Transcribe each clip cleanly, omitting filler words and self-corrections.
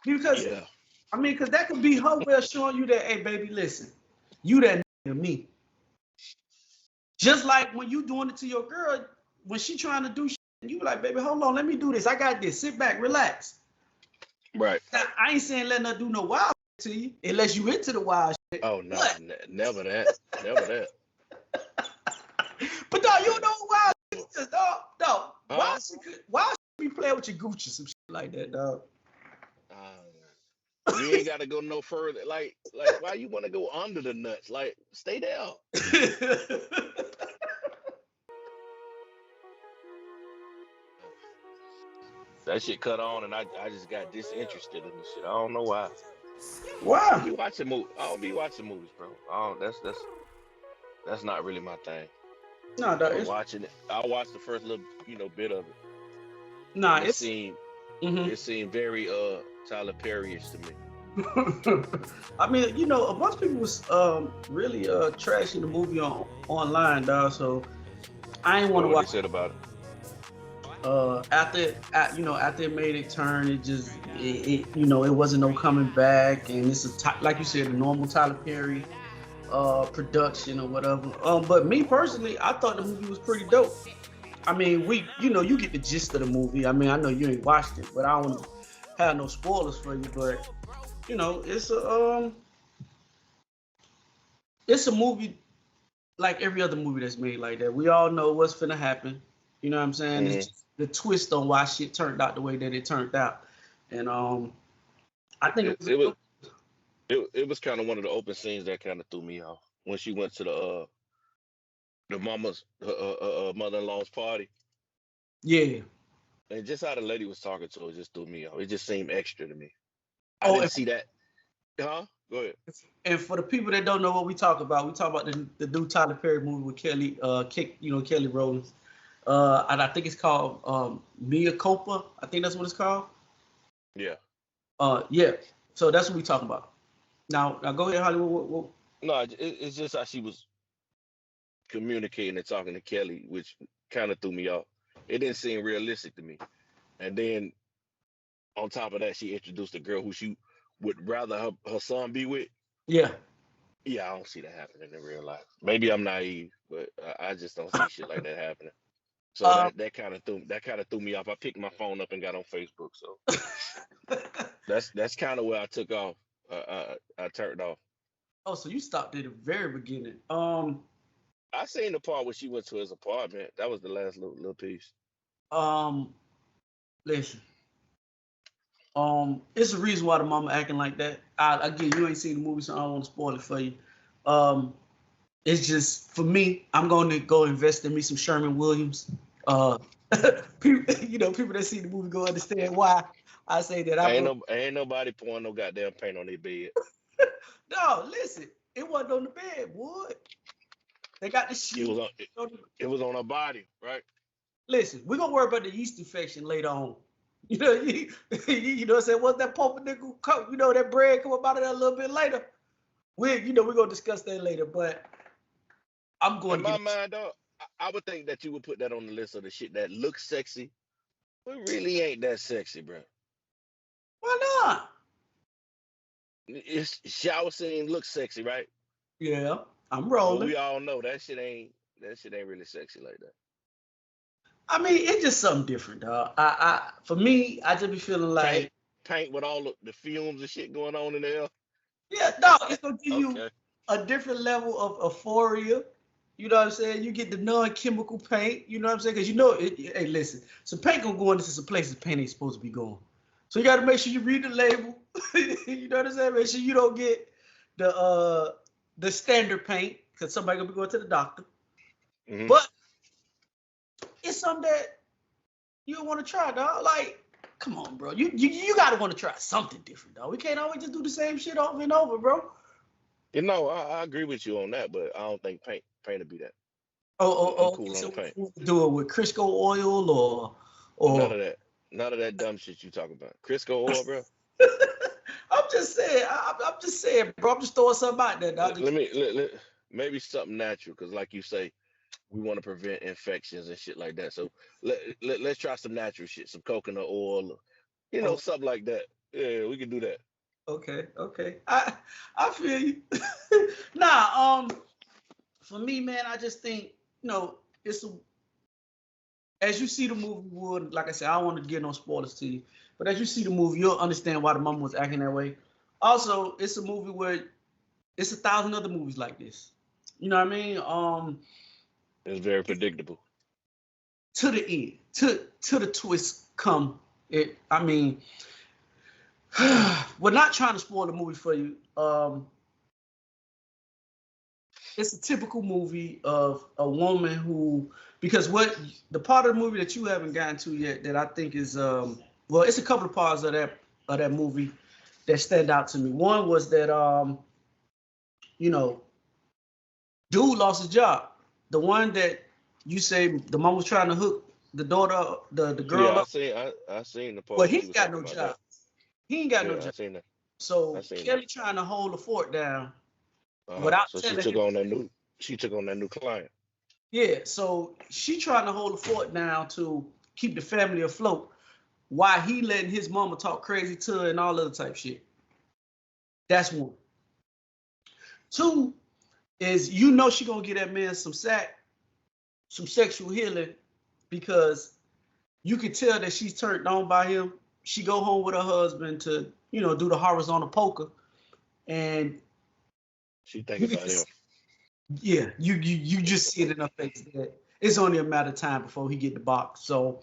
Because Yeah. I mean, because that could be her way of showing you that, hey, baby, listen, you that to me. Just like when you doing it to your girl, when she trying to do shit, you be like, baby, hold on, let me do this. I got this. Sit back, relax. Right. Now, I ain't saying letting her do no wild shit to you, unless you into the wild shit. Oh no, But, never that. Never that. but dog, you know wild shit is, dog. Huh? Why should be playing with your Gucci some shit like that, dog? We ain't got to go no further. Like, why you want to go under the nuts? Like, stay there. That shit cut on, and I just got disinterested in the shit. I don't know why. I don't Why? be watching movies. I don't be watching movies, bro. I don't, that's not really my thing. No, dog, But watching it, I watched the first little, bit of it, nah, and it it's. seemed Mhm. it seemed very Tyler Perry-ish to me. I mean, a bunch of people was really trashing the movie online, dog. So I ain't want What to would they watch. said about it? After it made it turn, it wasn't no coming back, and it's like you said, a normal Tyler Perry production or whatever. But me personally, I thought the movie was pretty dope. I mean, you get the gist of the movie. I mean, I know you ain't watched it, but I don't want to have no spoilers for you. But it's a movie like every other movie that's made like that. We all know what's finna happen. You know what I'm saying? It's Hmm. just the twist on why shit turned out the way that it turned out. And I think it It, was it was it was kind of one of the open scenes that kind of threw me off when she went to the mama's mother-in-law's party, yeah. and just how the lady was talking to her just threw me off. It just seemed extra to me. I Oh, didn't see that. Huh? Go ahead. and for the people that don't know what we talk about the new Tyler Perry movie with Kelly Rowland. And I think it's called Mia Copa. I think that's what it's called. Yeah. Yeah. So that's what we talking about. Now go ahead, Hollywood. No, it's just how she was communicating and talking to Kelly, which kind of threw me off. It didn't seem realistic to me. And then on top of that, she introduced a girl who she would rather her son be with. Yeah. Yeah, I don't see that happening in real life. Maybe I'm naive, but I just don't see shit like that happening. So Um, that kind of threw me off. I picked my phone up and got on Facebook. So that's kind of where I took off. I turned off. oh, so you stopped at the very beginning. I seen the part where she went to his apartment. That was the last little piece. Um, Listen. It's a reason why the mama acting like that. Again, you ain't seen the movie, so I don't want to spoil it for you. Um, it's just for me. I'm going to go invest in me some Sherman Williams. Uh, people that see the movie go understand why I say that. Ain't nobody pouring no goddamn paint on their bed. No, listen, it wasn't on the bed, wood. They got the It was sheet. on it was on her body, right? Listen, we're gonna worry about the yeast infection later on. You know what I'm saying? What's that pumpernickel coat? That bread come up out of that a little bit later. We're gonna discuss that later, but I'm going In to my get it. mind, dog, I would think that you would put that on the list of the shit that looks sexy, but really ain't that sexy, bro. Why not? It's shower scene looks sexy, right? Yeah, I'm But rolling. we all know that shit ain't really sexy like that. I mean, it's just something different, dog. For me, I just be feeling Paint like, paint with all the fumes and shit going on in there. yeah, dog, it's gonna give you Okay. a different level of euphoria. You know what I'm saying? You get the non-chemical paint. You know what I'm saying? Because hey, listen, some paint gonna go into some places paint ain't supposed to be going. So you got to make sure you read the label. You know what I'm saying? Make sure you don't get the standard paint because somebody gonna be going to the doctor. Hmm. But it's something that you want to try, dog. Like, come on, bro. You gotta want to try something different, dog. We can't always just do the same shit over and over, bro. I agree with you on that, but I don't think paint would be that. Oh, I'm okay. cool on So the paint. we do it with Crisco oil None or of that. None of that dumb shit you talking about. Crisco oil, bro. I'm just saying. I'm just saying, bro. I'm just throwing something out there, dog. Maybe something natural, because like you say, we want to prevent infections and shit like that. So let's try some natural shit, some coconut oil, Oh, something like that. Yeah, we can do that. Okay. I feel you. Nah, for me, man, I just think, it's as you see the movie would, like I said, I don't want to give no spoilers to you, but as you see the movie, you'll understand why the mama was acting that way. Also, it's a movie where it's 1,000 other movies like this. You know what I mean? It's very predictable. To the end, to the twist come. I mean, we're not trying to spoil the movie for you. It's a typical movie of a woman who, because what the part of the movie that you haven't gotten to yet that I think is well, it's a couple of parts of that movie that stand out to me. One was that you know dude lost his job. The one that you say the mom was trying to hook the daughter, the girl Yeah, up. I seen the part Well, when he she ain't was got talking no about job. that. He ain't got no Yeah, I job. seen that. I So seen that. Kelly trying to hold the fort down Uh-huh. without So telling him. she took on that new client. Yeah, so she trying to hold the fort down to keep the family afloat while he letting his mama talk crazy to her and all other type shit. That's one. Two is she gonna get that man some sexual healing because you could tell that she's turned on by him. She go home with her husband to do the horizontal poker, and She think you could about him. just yeah you just see it in her face that it's only a matter of time before he get the box. So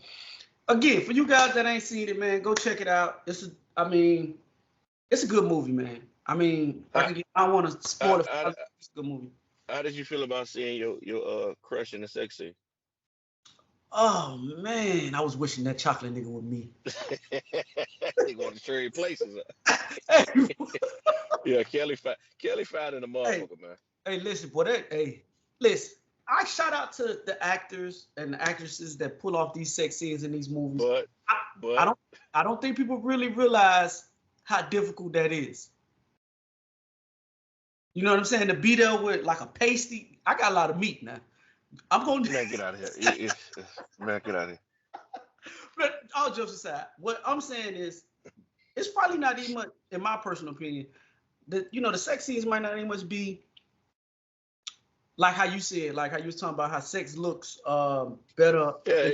again, for you guys that ain't seen it, man, go check it out. I mean, it's a good movie, man. I mean, How, I don't want to how, spoil it. how, It's a good movie. how did you feel about seeing your crush in the sex scene? Oh man, I was wishing that chocolate nigga with me. They want to trade places. hey, Yeah, Kelly found in the hey, motherfucker, man. hey, listen, boy. Listen. I shout out to the actors and the actresses that pull off these sex scenes in these movies. But I, I but don't, I don't think people really realize how difficult that is. You know what I'm saying? To be there with like a pasty. I got a lot of meat now. I'm gonna. man, get out of here. Man, get out of here. But all jokes aside, what I'm saying is, it's probably not even much, in my personal opinion. The sex scenes might not even much be like how you said, like how you was talking about how sex looks better. Yeah,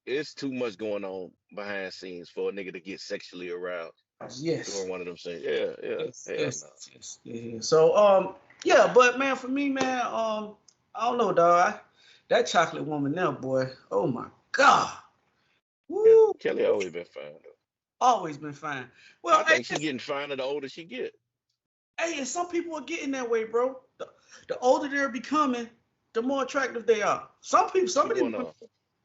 it's too much going on behind scenes for a nigga to get sexually aroused Yes, during one of them scenes. Yeah, yes, hell yes, no. yes, yeah. So yeah, but man, for me, man, I don't know, dog. That chocolate woman now, boy. Oh my god. Yeah, Woo. Kelly always been fine though. Always been fine. Well, I hey, think she getting finer the older she get. hey, and some people are getting that way, bro. The older they're becoming, the more attractive they are. Some She of these one women of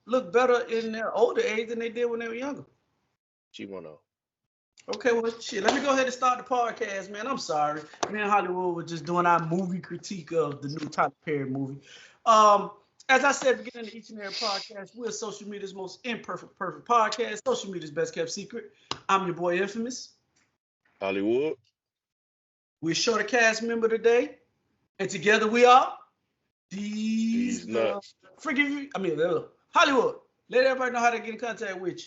look better in their older age than they did when they were younger. she one of Okay, well, shit. Let me go ahead and start the podcast, man. I'm sorry. Me and Hollywood were just doing our movie critique of the new Tyler Perry movie. Um, as I said, beginning of each and every podcast, we're social media's most imperfect, perfect podcast. Social media's best kept secret. I'm your boy Infamous. Hollywood. We're short a cast member today, and together we are These these. nuts. Forgive you. I mean, Hollywood. Let everybody know how to get in contact with you.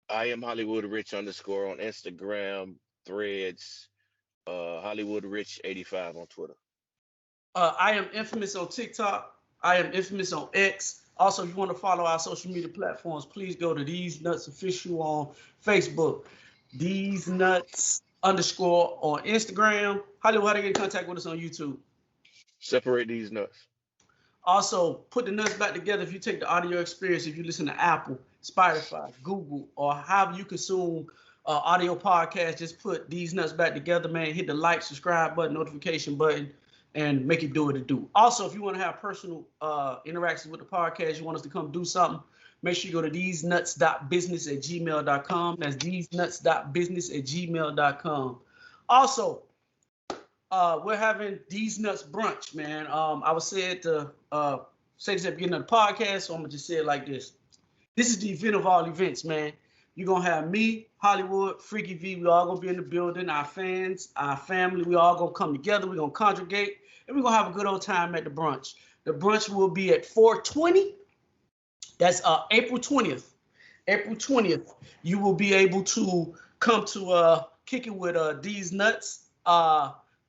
I am Hollywood Rich underscore on Instagram, Threads, Hollywood Rich 85 on Twitter. I am infamous on TikTok. I am infamous on X. Also, if you want to follow our social media platforms, please go to These Nuts Official on Facebook. These Nuts underscore on Instagram. Hollywood, how to get in contact with us on YouTube. Separate these nuts. Also, put the nuts back together if you take the audio experience, if you listen to Apple, Spotify, Google, or however you consume audio podcasts, just put These Nuts back together, man. Hit the like, subscribe button, notification button, and make it do what it do. Also, if you want to have personal interactions with the podcast, you want us to come do something, make sure you go to thesenuts.business@gmail.com. That's thesenuts.business@gmail.com. Also, we're having These Nuts brunch, man. I would say it to say this at the beginning of the podcast, so I'm gonna just say it like this. This is the event of all events, man. You're gonna have me, Hollywood, Freaky V. We all gonna be in the building. Our fans, our family, we all gonna come together. We're gonna congregate, and we're gonna have a good old time at the brunch. The brunch will be at 420. That's April 20th. April 20th. You will be able to come to kick it with Theze Nutz.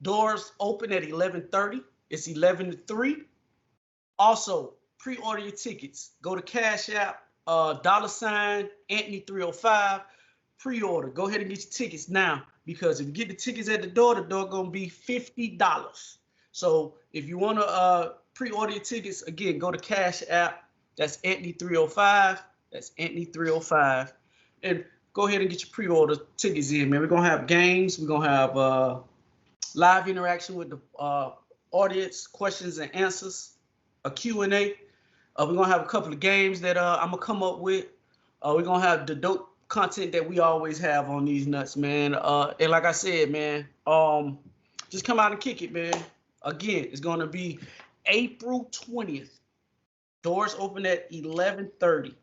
Doors open at 11:30. It's 11 to 3. Also, pre-order your tickets. Go to Cash App, $ Anthony 305. Pre-order. Go ahead and get your tickets now, because if you get the tickets at the door gonna be $50. So if you want to pre-order your tickets, again, go to Cash App. That's Anthony 305. That's Anthony 305. And go ahead and get your pre-order tickets in, man. We're gonna have games. We're gonna have live interaction with the audience, questions and answers, a Q&A. We're going to have a couple of games that I'm going to come up with. We're going to have the dope content that we always have on Theze Nutz, man. And like I said, man, just come out and kick it, man. Again, it's going to be April 20th. Doors open at 11:30.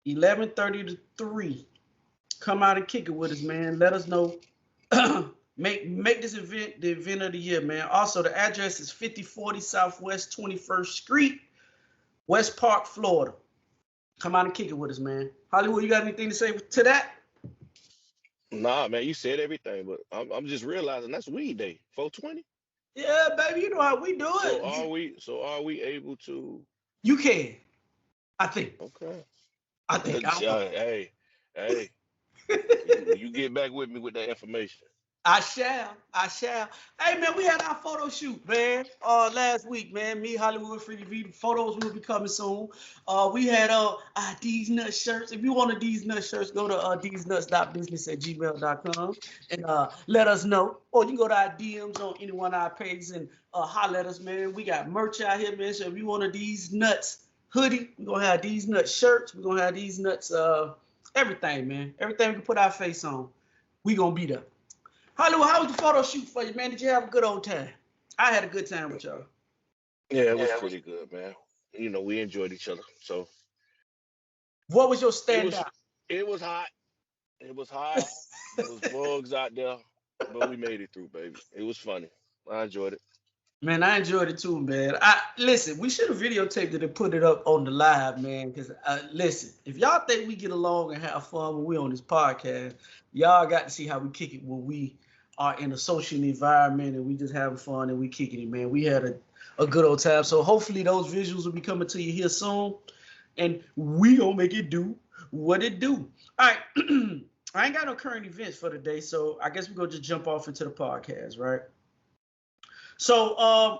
11:30 to 3. Come out and kick it with us, man. Let us know. Make this event the event of the year, man. Also, the address is 5040 Southwest 21st Street, West Park, Florida. Come out and kick it with us, man. Hollywood, you got anything to say to that? Nah, man, you said everything, but I'm just realizing that's weed day, 420. Yeah, baby, you know how we do it. So are we able to? You can, I think. Okay. I think. Hey, you get back with me with that information. I shall. Hey, man, we had our photo shoot, man, last week, man. Me, Hollywood Free TV. Photos will be coming soon. We had our Theze Nutz shirts. If you want a Theze Nutz shirts, go to thezenutz.business@gmail.com and let us know. Or you can go to our DMs on any one of our pages and holler at us, man. We got merch out here, man. So if you want a Theze Nutz hoodie, we're going to have Theze Nutz shirts. We're going to have Theze Nutz, everything, man. Everything we can put our face on, we going to be there. Hollywood, how was the photo shoot for you, man? Did you have a good old time? I had a good time with y'all. Yeah, it was pretty good, man. You know, we enjoyed each other. So, what was your standout? It was hot. It was hot. There was bugs out there, but we made it through, baby. It was funny. I enjoyed it. Man, I enjoyed it too, man. Listen, we should have videotaped it and put it up on the live, man. Because listen, if y'all think we get along and have fun when we on this podcast, y'all got to see how we kick it when we are in a social environment and we just having fun and we kicking it, man. We had a good old time. So hopefully those visuals will be coming to you here soon. And we gonna make it do what it do. All right. I ain't got no current events for today, so I guess we're gonna just jump off into the podcast, right? So I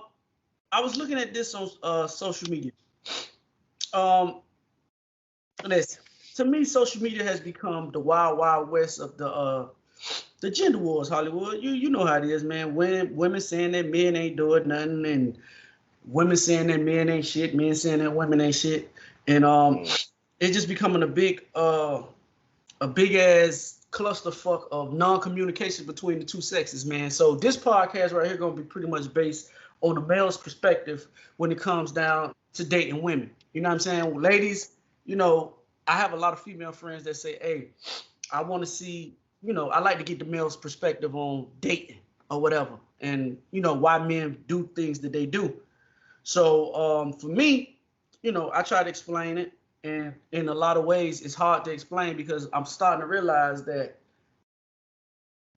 was looking at this on social media. Listen, to me, social media has become the wild, wild west of the gender wars, Hollywood. You know how it is, man. Women saying that men ain't doing nothing, and women saying that men ain't shit, men saying that women ain't shit. And it's just becoming a big ass clusterfuck of non-communication between the two sexes, man. So this podcast right here gonna be pretty much based on the male's perspective when it comes down to dating women. You know what I'm saying? Ladies, you know, I have a lot of female friends that say, hey, I want to see, you know, I like to get the male's perspective on dating or whatever, and you know why men do things that they do. So for me, you know, I try to explain it, and in a lot of ways it's hard to explain because I'm starting to realize that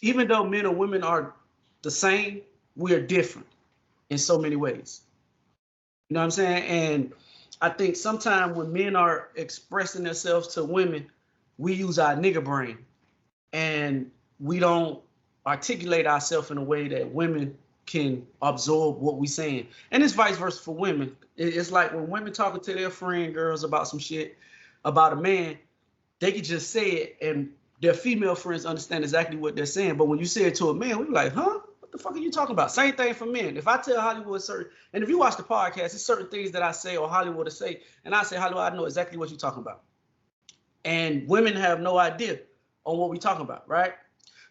even though men and women are the same, we are different in so many ways. You know what I'm saying? And I think sometimes when men are expressing themselves to women, we use our nigger brain and we don't articulate ourselves in a way that women can absorb what we're saying. And it's vice versa for women. It's like when women talking to their friend girls about some shit about a man, they could just say it and their female friends understand exactly what they're saying. But when you say it to a man, we're like, huh? What the fuck are you talking about? Same thing for men. If I tell Hollywood certain, and if you watch the podcast, it's certain things that I say or Hollywood to say, and I say, Hollywood, I know exactly what you're talking about. And women have no idea on what we're talking about, right?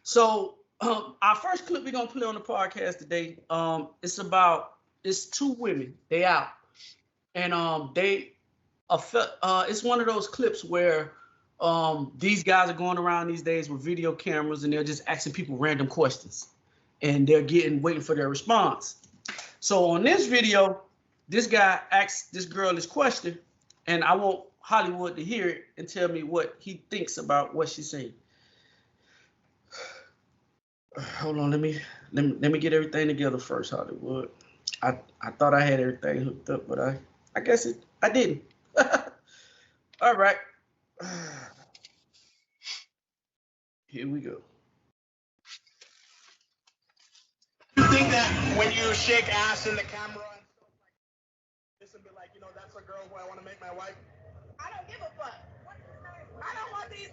So our first clip we're gonna play on the podcast today, it's two women. They out, and it's one of those clips where these guys are going around these days with video cameras and they're just asking people random questions, and they're waiting for their response. So on this video, this guy asks this girl this question, and I want Hollywood to hear it and tell me what he thinks about what she's saying. Hold on, let me get everything together first, Hollywood. I thought I had everything hooked up, but I guess I didn't. All right. Here we go. You think that when you shake ass in the camera and stuff like this and be like, that's a girl who I want to make my wife? I don't give a fuck. I don't want these.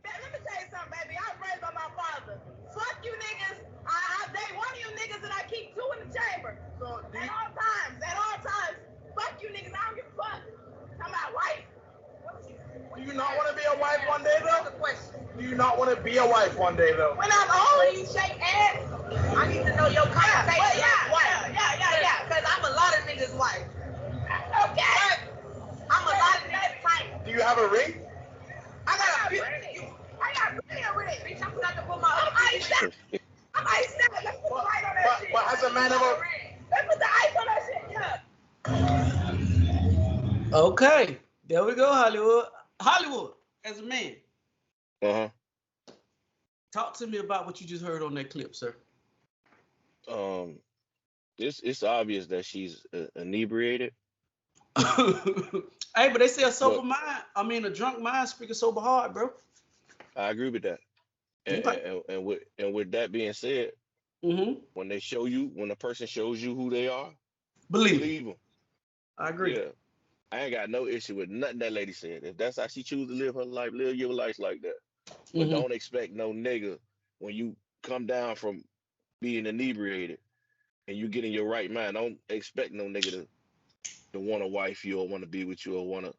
Let me tell you something, baby. I was raised by my father. Fuck you niggas. I date one of you niggas and I keep two in the chamber. So at all times. At all times. Fuck you niggas. I don't give a fuck. Talking about wife. Do you not want to be a wife one day though? Do you not want to be a wife one day though? When I'm old, you shake ass. I need to know your connotation. Yeah. Because I'm a lot of niggas' wife. Okay. I'm a lot of niggas' type. Do you have a ring? I got plenty of rings. Bitch, I'm about to put my ice out. I'm iced out. Let's put the light on that shit. But has a man ever... Let's put the ice on that shit, yeah. Okay, there we go, Hollywood. Hollywood, as a man, talk to me about what you just heard on that clip, sir. It's obvious that she's inebriated. Hey, but they say a drunk mind speaks a sober heart, bro. I agree with that. And with that being said, when a person shows you who they are, believe them. I agree. Yeah. I ain't got no issue with nothing that lady said. If that's how she choose to live her life, live your life like that. But don't expect no nigga when you come down from being inebriated and you get in your right mind. Don't expect no nigga to want to wife you or want to be with you or want to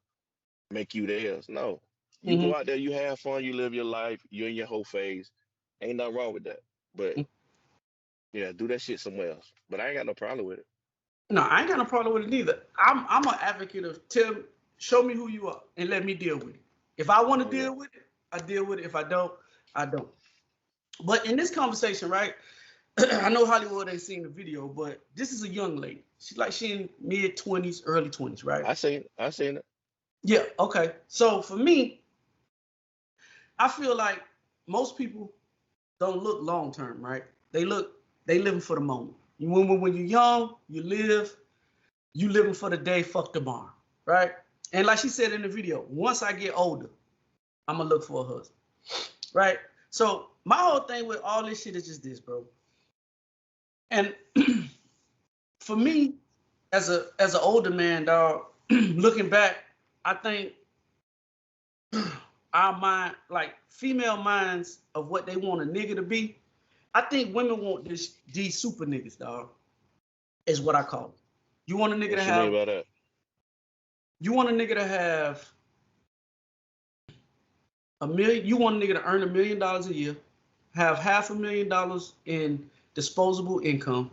make you theirs. No. You go out there, you have fun, you live your life, you're in your whole phase. Ain't nothing wrong with that. But yeah, do that shit somewhere else. But I ain't got no problem with it. No, I ain't got no problem with it either. I'm an advocate of show me who you are and let me deal with it. If I want to deal with it, I deal with it. If I don't, I don't. But in this conversation, right? I know Hollywood ain't seen the video, but this is a young lady. She in mid-20s, early 20s, right? I seen it. Yeah, okay. So for me, I feel like most people don't look long term, right? They living for the moment. When you're young, you living for the day, fuck tomorrow, right? And like she said in the video, once I get older, I'm gonna look for a husband, right? So my whole thing with all this shit is just this, bro. And for me, as an older man, dog, looking back, I think our mind, like female minds of what they want a nigga to be, I think women want these super niggas, dog, is what I call them. You want a nigga to have. What you mean by that? You want a nigga to have $1 million. You want a nigga to earn $1 million a year, have $500,000 in disposable income,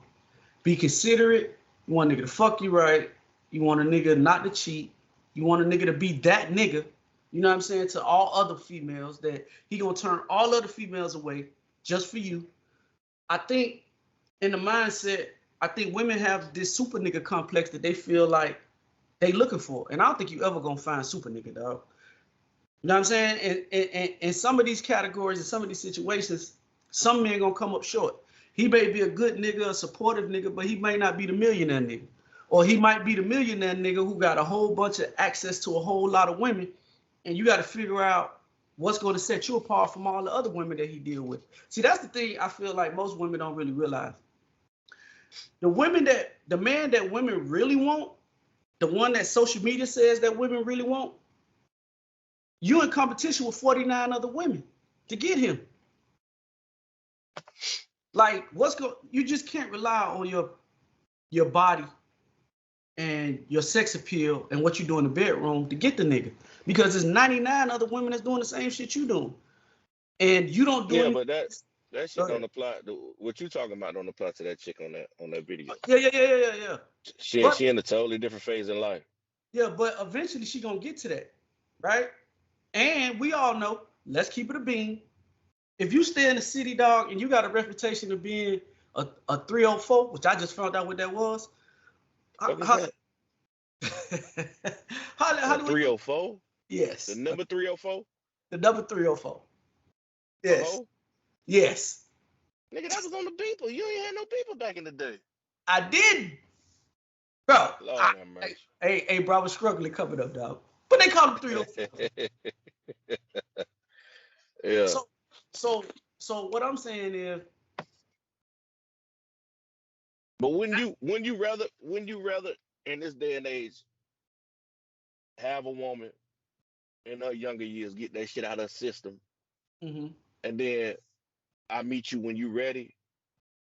be considerate. You want a nigga to fuck you right. You want a nigga not to cheat. You want a nigga to be that nigga. You know what I'm saying? To all other females, that he gonna turn all other females away just for you. I think in the mindset, I think women have this super nigga complex that they feel like they looking for. And I don't think you ever gonna find super nigga, dog. You know what I'm saying? And in some of these categories, in some of these situations, some men gonna come up short. He may be a good nigga, a supportive nigga, but he may not be the millionaire nigga. Or he might be the millionaire nigga who got a whole bunch of access to a whole lot of women. And you got to figure out what's going to set you apart from all the other women that he deal with. See, that's the thing I feel like most women don't really realize. The man that women really want, the one that social media says that women really want, you in competition with 49 other women to get him. Like, you just can't rely on your body and your sex appeal and what you do in the bedroom to get the nigga. Because there's 99 other women that's doing the same shit you doing. And you don't do anything. But that shit don't apply. What you talking about don't apply to that chick on that video. Yeah. She in a totally different phase in life. Yeah, but eventually she gonna get to that, right? And we all know, let's keep it a bean. If you stay in the city, dog, and you got a reputation of being a 304, which I just found out what that was. How 304? Yes. The number 304? The number 304. Yes. Uh-oh. Yes. Nigga, that was on the people. You ain't had no people back in the day. I did, bro. Lord have mercy. Hey, bro, I was struggling coming up, dog. But they called him 304. Yeah. So what I'm saying is, But when you rather in this day and age have a woman in her younger years get that shit out of her system, mhm, and then I meet you when you ready.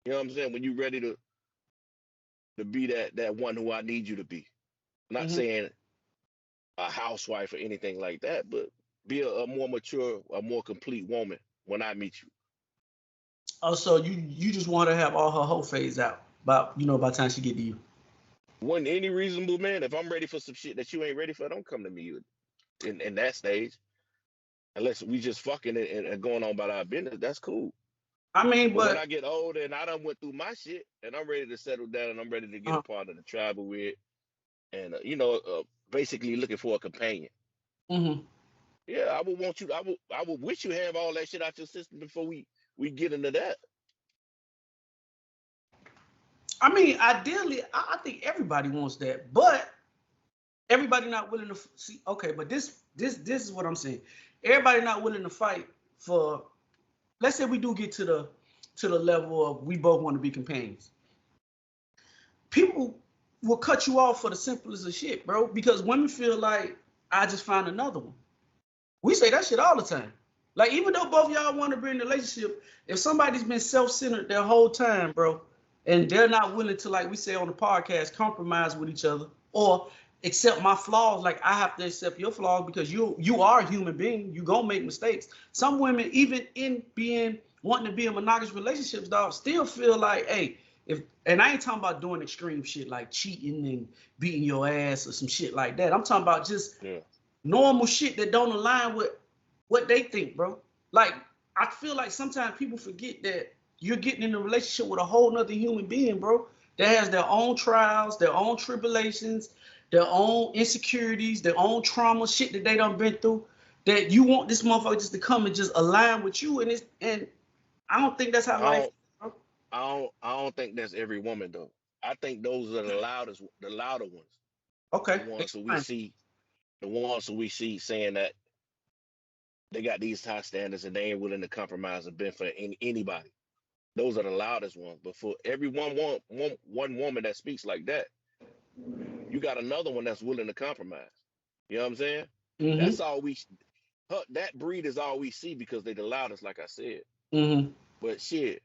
You know what I'm saying? When you ready to be that one who I need you to be. Not mhm. saying a housewife or anything like that, but be a more mature, a more complete woman when I meet you. Oh, so you just want to have all her whole phase out by by the time she get to you. When any reasonable man, if I'm ready for some shit that you ain't ready for, don't come to me in that stage. Unless we just fucking and going on about our business, that's cool. I mean, But when but I get older and I done went through my shit and I'm ready to settle down and I'm ready to get a uh, part of the tribe with and basically looking for a companion. mhm. Yeah, I would want you. I would wish you have all that shit out your system before we get into that. I mean, ideally, I think everybody wants that, but everybody not willing to see. Okay, but this is what I'm saying. Everybody not willing to fight for. Let's say we do get to the level of we both want to be companions. People will cut you off for the simplest of shit, bro, because women feel like I just found another one. We say that shit all the time. Like, even though both y'all want to be in a relationship, if somebody's been self-centered their whole time, bro, and they're not willing to, like we say on the podcast, compromise with each other or accept my flaws, like I have to accept your flaws because you are a human being. You gonna make mistakes. Some women, even in being wanting to be in monogamous relationships, dog, still feel like, hey, if and I ain't talking about doing extreme shit like cheating and beating your ass or some shit like that. I'm talking about just Yeah. normal shit that don't align with what they think, bro. Like, I feel like sometimes people forget that you're getting in a relationship with a whole nother human being, bro, that has their own trials, their own tribulations, their own insecurities, their own trauma, shit that they done been through. That you want this motherfucker just to come and just align with you, and I don't think that's how I life is, don't bro. I don't think that's every woman though. I think those are the louder ones. Okay, The ones who we explain. see, the ones who we see saying that they got these high standards and they ain't willing to compromise or bend for anybody. Those are the loudest ones. But for every one woman that speaks like that, you got another one that's willing to compromise. You know what I'm saying? Mm-hmm. That's all that breed is all we see because they the loudest, like I said. Mm-hmm. But shit,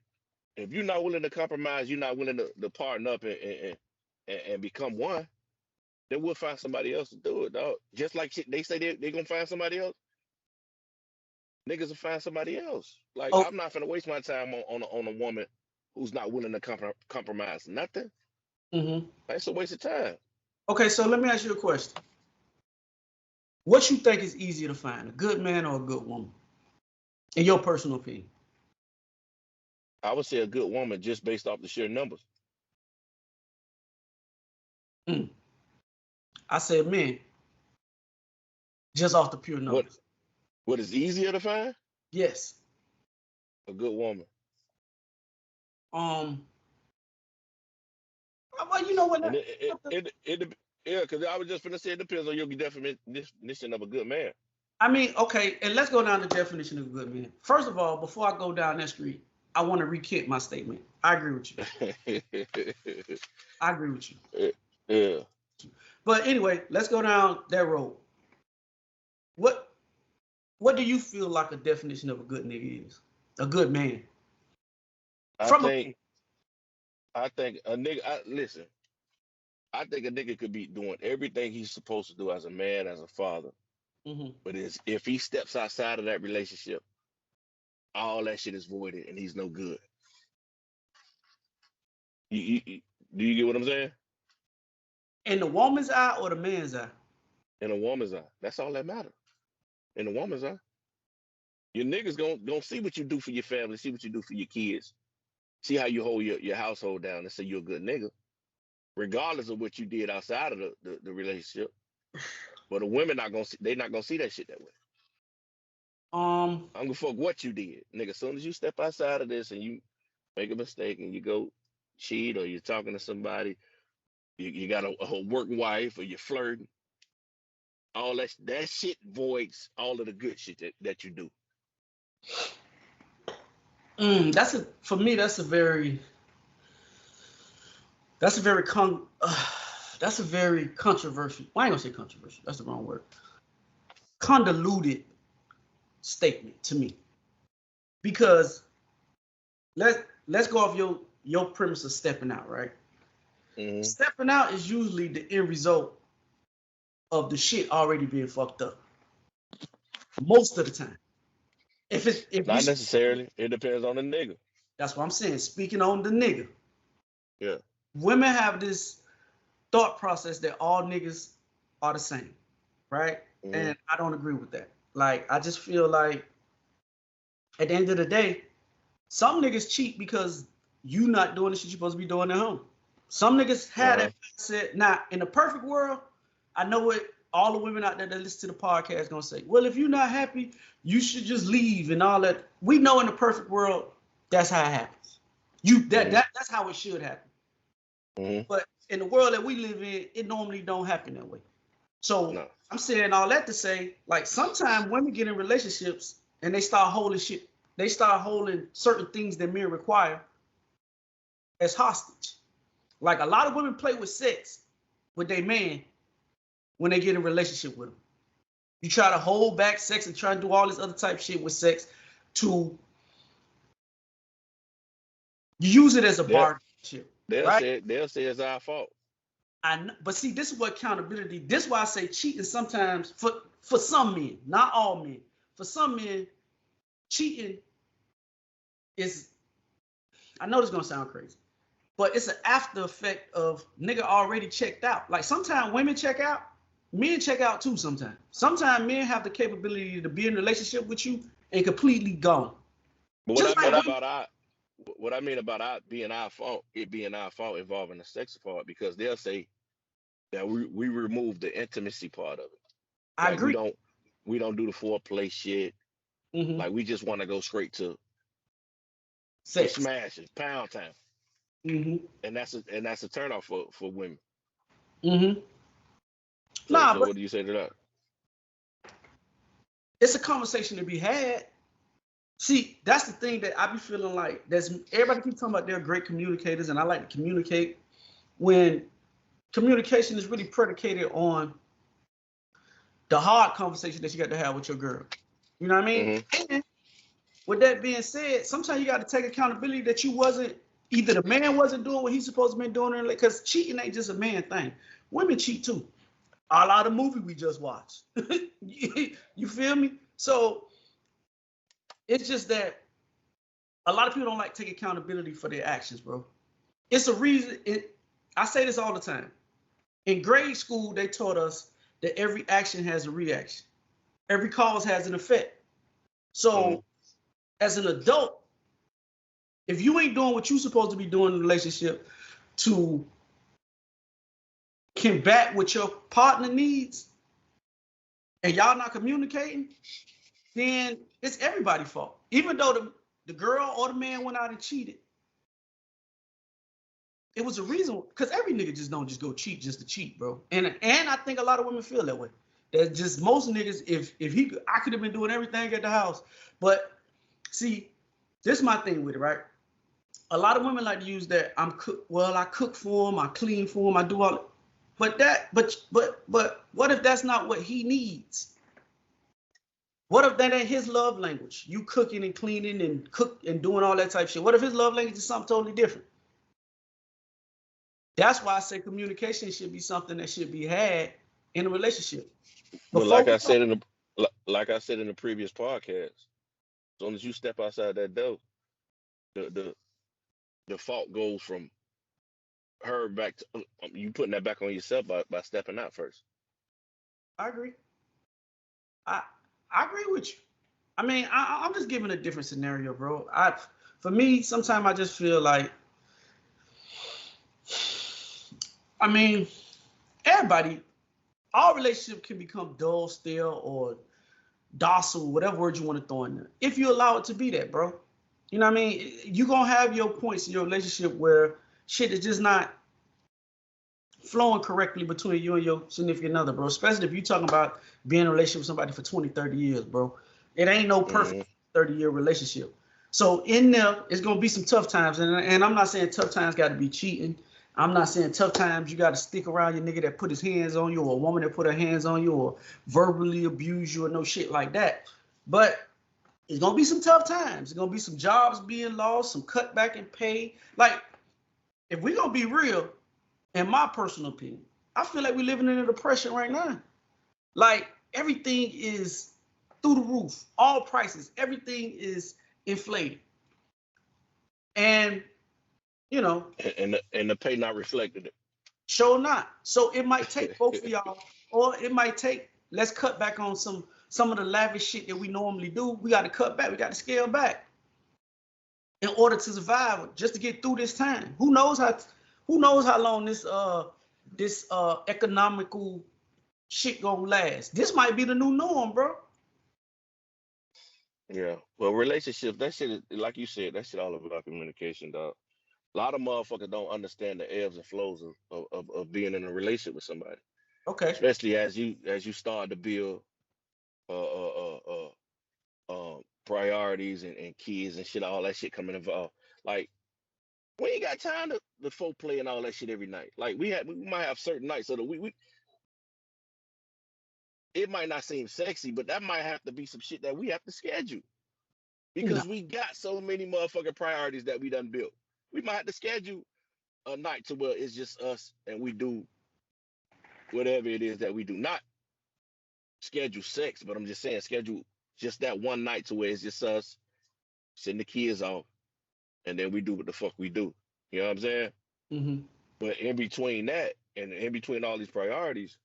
if you're not willing to compromise, you're not willing to partner up and become one, then we'll find somebody else to do it, dog. Just like shit, they say they gonna find somebody else, niggas will find somebody else. Like Oh, I'm not gonna waste my time on a woman who's not willing to compromise nothing. mm-hmm. That's a waste of time. Okay, so let me ask you a question. What you think is easier to find, a good man or a good woman, in your personal opinion? I would say a good woman just based off the sheer numbers. Mm. I said men, just off the pure What numbers. what is easier to find? Yes. A good woman. Um. Well, you know what? And yeah, because I was just gonna say it depends on your definition of a good man. I mean, okay, and let's go down the definition of a good man. First of all, before I go down that street, I want to recant my statement. I agree with you. I agree with you. Yeah. But anyway, let's go down that road. What What do you feel like a definition of a good nigga is? A good man. I From a think I think a nigga listen, I think a nigga could be doing everything he's supposed to do as a man, as a father. mm-hmm. But if he steps outside of that relationship, all that shit is voided and he's no good. You, do you get what I'm saying? In the woman's eye or the man's eye? In a woman's eye. That's all that matters. In a woman's eye. Your niggas gonna see what you do for your family, see what you do for your kids, see how you hold your household down and say you're a good nigga, regardless of what you did outside of the relationship. But the women not gonna see, they not gonna see that shit that way. Um. I'm gonna fuck what you did, nigga. As soon as you step outside of this and make a mistake and you go cheat, or you're talking to somebody, you got a work wife, or you're flirting, all that shit voids all of the good shit that you do. For me, that's a very controversial. Well, I ain't gonna say controversial. That's the wrong word. Convoluted statement to me, because let's go off your premise of stepping out, right? Mm-hmm. Stepping out is usually the end result of the shit already being fucked up. Most of the time. If Not necessarily. It depends on the nigga. That's what I'm saying. Speaking on the nigga. Yeah. Women have this thought process that all niggas are the same, right? Mm-hmm. And I don't agree with that. Like, I just feel like at the end of the day, some niggas cheat because you not doing the shit you're supposed to be doing at home. Some niggas had that mindset. Now, in a perfect world, I know what all the women out there that listen to the podcast gonna say. Well, if you're not happy, you should just leave and all that. We know in the perfect world, that's how it happens. That's how it should happen. Mm-hmm. But in the world that we live in, it normally don't happen that way. So I'm saying all that to say, like, sometimes women get in relationships and they start holding shit. They start holding certain things that men require as hostage. Like, a lot of women play with sex with their man when they get in a relationship with them. You try to hold back sex and try to do all this other type of shit with sex to use it as a bargaining chip. They'll say it's our fault. But see, this is what accountability. This is why I say cheating sometimes for some men, not all men. For some men, cheating is. I know this is gonna sound crazy, but it's an after effect of nigga already checked out. Like, sometimes women check out, men check out too. Sometimes men have the capability to be in a relationship with you and completely gone. But what I mean about being our fault, it being our fault involving the sex part, because they'll say that we remove the intimacy part of it. I agree. We don't do the foreplay shit. Mm-hmm. Like, we just want to go straight to sex, smashes, pound time. Mm-hmm. And that's a turnoff for women. Mm-hmm. So what do you say to that? It's a conversation to be had. See, that's the thing that I be feeling like everybody keep talking about they're great communicators, and I like to communicate, when communication is really predicated on the hard conversation that you got to have with your girl. You know what I mean? Mm-hmm. And with that being said, sometimes you got to take accountability that either the man wasn't doing what he's supposed to be doing, because cheating ain't just a man thing. Women cheat too. A lot of movie we just watched. You feel me? So it's just that a lot of people don't like to take accountability for their actions, bro. It's a reason. I say this all the time. In grade school, they taught us that every action has a reaction. Every cause has an effect. So as an adult, if you ain't doing what you're supposed to be doing in a relationship to combat what your partner needs, and y'all not communicating, then it's everybody's fault. Even though the girl or the man went out and cheated, it was a reason, because every nigga just don't just go cheat just to cheat, bro. And I think a lot of women feel that way. That just most niggas, I could have been doing everything at the house. But see, this is my thing with it, right? A lot of women like to use that I cook for him, I clean for him, I do all. But what if that's not what he needs? What if that ain't his love language? You cooking and cleaning and doing all that type of shit. What if his love language is something totally different? That's why I say communication should be something that should be had in a relationship. But like I said in the previous podcast, as soon as you step outside that door, the fault goes from her back to you, putting that back on yourself by stepping out first. I agree. I agree with you. I mean, I'm just giving a different scenario, bro. For me, sometimes I just feel like, I mean, all relationships can become dull, stale, or docile, whatever word you want to throw in there, if you allow it to be that, bro. You know what I mean? You're going to have your points in your relationship where shit is just not flowing correctly between you and your significant other, bro. Especially if you're talking about being in a relationship with somebody for 20, 30 years, bro. It ain't no perfect 30-year relationship. So in there, it's going to be some tough times. And I'm not saying tough times got to be cheating. I'm not saying tough times you got to stick around your nigga that put his hands on you, or a woman that put her hands on you, or verbally abuse you, or no shit like that. But it's going to be some tough times. It's going to be some jobs being lost, some cutback in pay. Like, if we're going to be real, in my personal opinion, I feel like we're living in a depression right now. Like, everything is through the roof. All prices. Everything is inflated. And, you know. And the pay not reflected it. Sure not. So it might take both of y'all, or it might take, let's cut back on some of the lavish shit that we normally do. We got to cut back. We got to scale back in order to survive, just to get through this time. Who knows how long this economical shit gonna last? This might be the new norm, bro. Yeah. Well, relationships, that shit is, like you said, that shit all about communication, dog. A lot of motherfuckers don't understand the ebbs and flows of being in a relationship with somebody. Okay. Especially as you start to build priorities and kids and shit, all that shit coming involved. Like, we ain't got time to foreplay and all that shit every night. Like, we might have certain nights of the week. It might not seem sexy, but that might have to be some shit that we have to schedule. Because we got so many motherfucking priorities that we done built. We might have to schedule a night to where it's just us and we do whatever it is that we do. Not schedule sex, but I'm just saying schedule just that one night to where it's just us, send the kids off, and then we do what the fuck we do. You know what I'm saying? Mm-hmm. But in between that and in between all these priorities,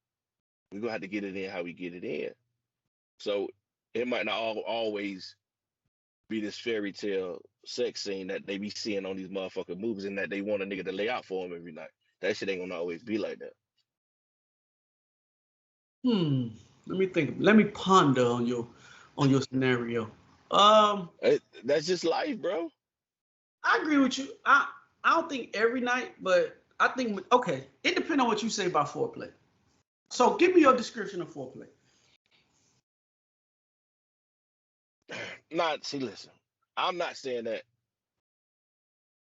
we're gonna have to get it in how we get it in. So it might not always be this fairy tale sex scene that they be seeing on these motherfucking movies and that they want a nigga to lay out for them every night. That shit ain't gonna always be like that. Let me think. Let me ponder on your scenario. That's just life, bro. I agree with you. I don't think every night, but I think, okay, it depends on what you say about foreplay. So give me your description of foreplay. See, listen, I'm not saying that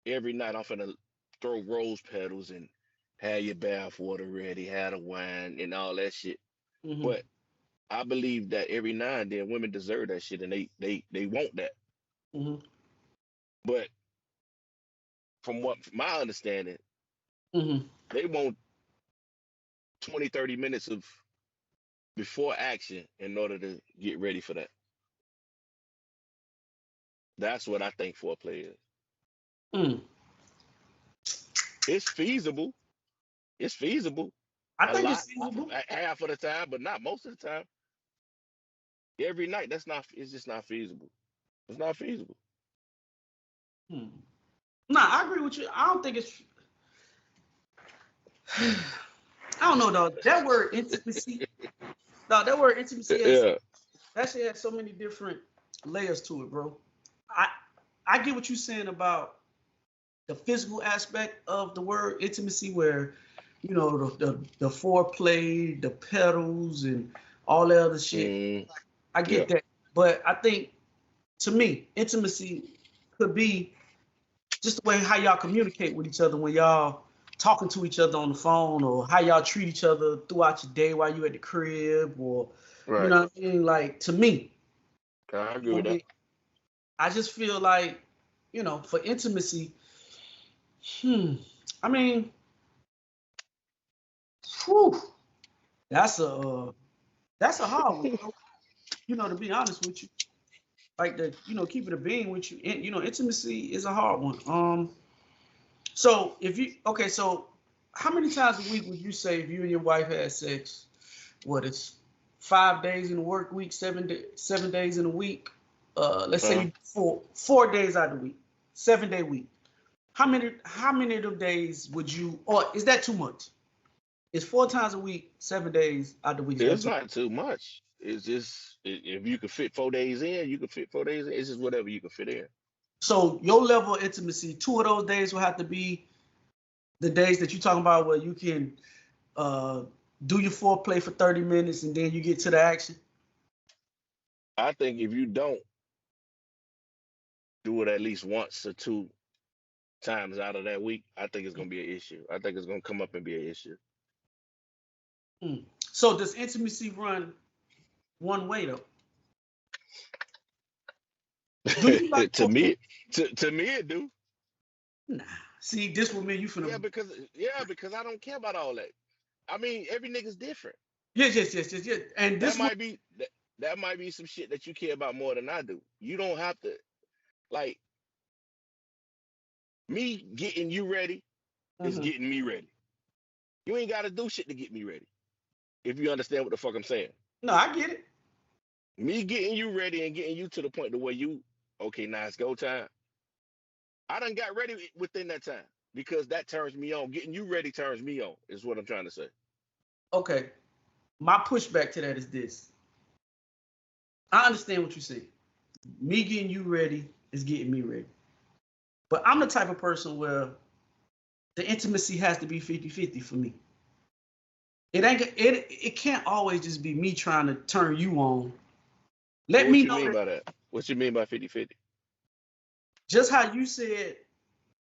every night I'm finna throw rose petals and have your bath water ready, have the wine and all that shit. Mm-hmm. But I believe that every now and then women deserve that shit and they want that. Mm-hmm. But from my understanding, Mm-hmm. they want 20, 30 minutes of before action in order to get ready for that. That's what I think foreplay is. It's feasible. It's feasible. I think it's feasible. Half of the time, but not most of the time. Every night, it's just not feasible. It's not feasible. Nah, I agree with you. I don't think it's I don't know, dog. That word intimacy, dog, Yeah. that shit has so many different layers to it, bro. I get what you're saying about the physical aspect of the word intimacy, where, you know, the foreplay, the pedals, and all that other shit. I get that. But I think, to me, intimacy could be just the way how y'all communicate with each other when y'all talking to each other on the phone, or how y'all treat each other throughout your day while you at the crib, or Right. you know what I mean? Like, to me, I agree with that. I just feel like, you know, for intimacy, I mean, that's a hard one, bro. You know, to be honest with you, like, keep it a being with you. You know, intimacy is a hard one. So so how many times a week would you say, if you and your wife had sex? What, it's 5 days in a work week, 7 days in a week. Let's say 4 days out of the week, 7-day week. How many of them days would you, or is that too much? It's 4 times a week, 7 days out the week. It's not too much. It's just if you could fit 4 days in, you could fit 4 days in. It's just whatever you can fit in. So your level of intimacy, 2 of those days will have to be the days that you're talking about where you can do your foreplay for 30 minutes and then you get to the action. I think if you don't do it at least once or 2 times out of that week, I think it's gonna be an issue. I think it's gonna come up and be an issue. So does intimacy run one way though? Do you like to me it do. Nah. See, this would mean you finna. Because I don't care about all that. I mean, every nigga's different. Yes. And this that might be some shit that you care about more than I do. You don't have to, like, me getting you ready is getting me ready. You ain't gotta do shit to get me ready. If you understand what the fuck I'm saying. No, I get it. Me getting you ready and getting you to the point to where you, okay, now it's go time. I done got ready within that time because that turns me on. Getting you ready turns me on, is what I'm trying to say. Okay. My pushback to that is this. I understand what you're saying. Me getting you ready is getting me ready. But I'm the type of person where the intimacy has to be 50-50 for me. It can't always just be me trying to turn you on. Let me know. What you mean by that? What you mean by 50-50? Just how you said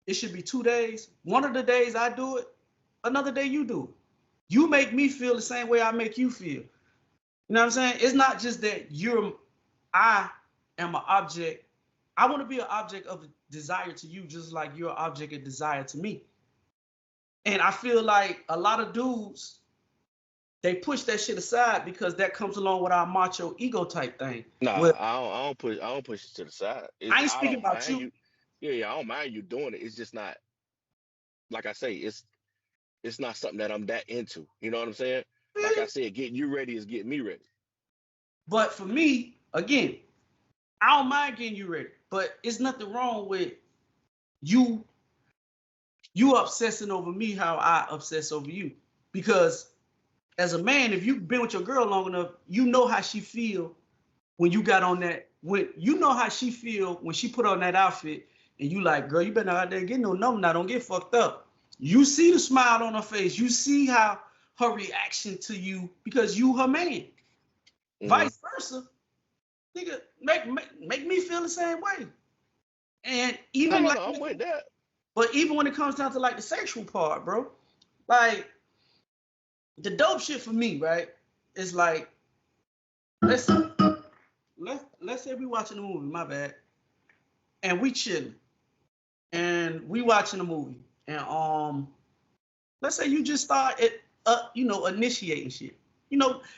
it should be 2 days. One of the days I do it, another day you do it. You make me feel the same way I make you feel. You know what I'm saying? It's not just that I am an object. I want to be an object of desire to you, just like you're an object of desire to me. And I feel like a lot of dudes, they push that shit aside because that comes along with our macho ego type thing. Nah, I don't push it to the side. I ain't speaking about you. Yeah, I don't mind you doing it. It's just not, like I say, it's not something that I'm that into. You know what I'm saying? Like I said, getting you ready is getting me ready. But for me, again, I don't mind getting you ready. But it's nothing wrong with you obsessing over me how I obsess over you. Because as a man, if you've been with your girl long enough, you know how she feel when you got on that. You know how she feel when she put on that outfit and you like, girl, you better not out there get no number now. Don't get fucked up. You see the smile on her face. You see how her reaction to you because you her man. Mm-hmm. Vice versa. Nigga, make me feel the same way. And even I'm with that. But even when it comes down to like the sexual part, bro, like the dope shit for me, right, is like let's say we watching a movie, my bad, and we chilling, and we watching a movie, and let's say you just start initiating shit.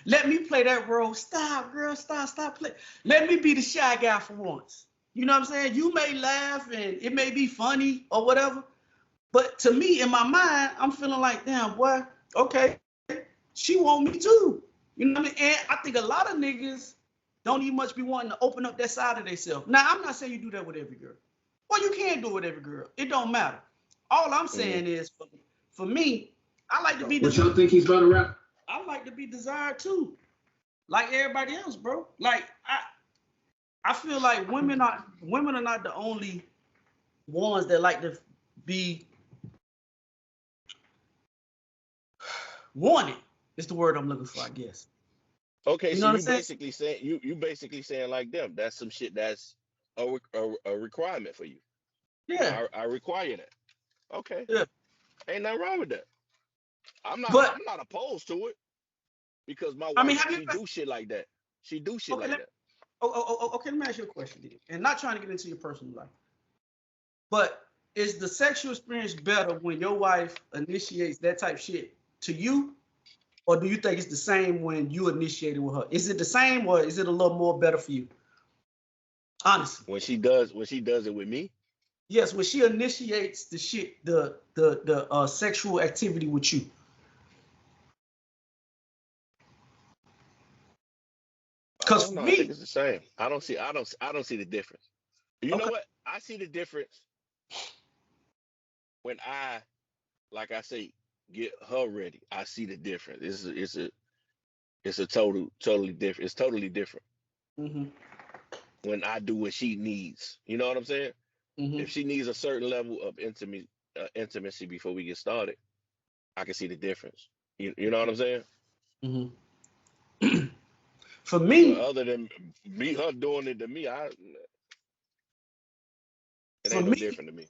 Let me play that role. Stop, girl, stop play. Let me be the shy guy for once. You know what I'm saying? You may laugh and it may be funny or whatever, but to me, in my mind, I'm feeling like, damn, boy, okay, she want me too. You know what I mean? And I think a lot of niggas don't even much be wanting to open up that side of themselves. Now, I'm not saying you do that with every girl. Well, you can do it with every girl. It don't matter. All I'm saying is, for me, I like to be. What y'all think he's about to rap? I like to be desired too, like everybody else, bro. Like I feel like women are not the only ones that like to be wanted. Is the word I'm looking for, I guess. Okay, so you basically saying like them. That's some shit that's a requirement for you. Yeah, I require that. Okay. Yeah. Ain't nothing wrong with that. I'm not opposed to it because my wife she do shit like that. She do shit like that. Okay, let me ask you a question, and not trying to get into your personal life, but is the sexual experience better when your wife initiates that type of shit to you, or do you think it's the same when you initiate it with her? Is it the same, or is it a little more better for you? Honestly, when she does it with me. Yes, when she initiates the shit, the sexual activity with you. Because for me, I think it's the same. I don't see the difference. You know what? I see the difference when I, like I say, get her ready. I see the difference. It's totally different. It's totally different. Mm-hmm. When I do what she needs. You know what I'm saying? If she needs a certain level of intimacy before we get started, I can see the difference. You know what I'm saying? Mm-hmm. For But me, other than me, her doing it to me, it for ain't no me, different to me.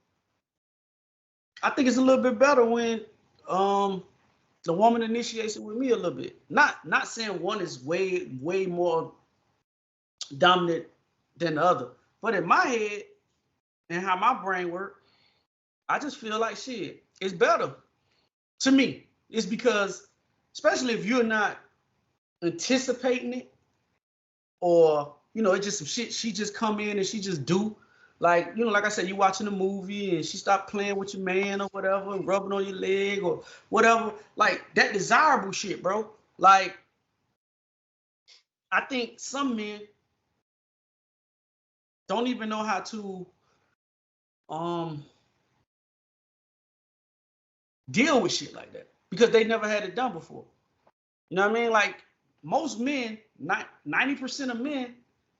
I think it's a little bit better when the woman initiates it with me a little bit. Not saying one is way more dominant than the other, but in my head and how my brain works, I just feel like shit. It's better to me. It's because, especially if you're not anticipating it, or it's just some shit she just come in and she just do. Like, like I said, you watching a movie and she stop playing with your man or whatever, and rubbing on your leg or whatever. Like that desirable shit, bro. Like, I think some men don't even know how to deal with shit like that because they never had it done before. You know what I mean? Like most men, 90% of men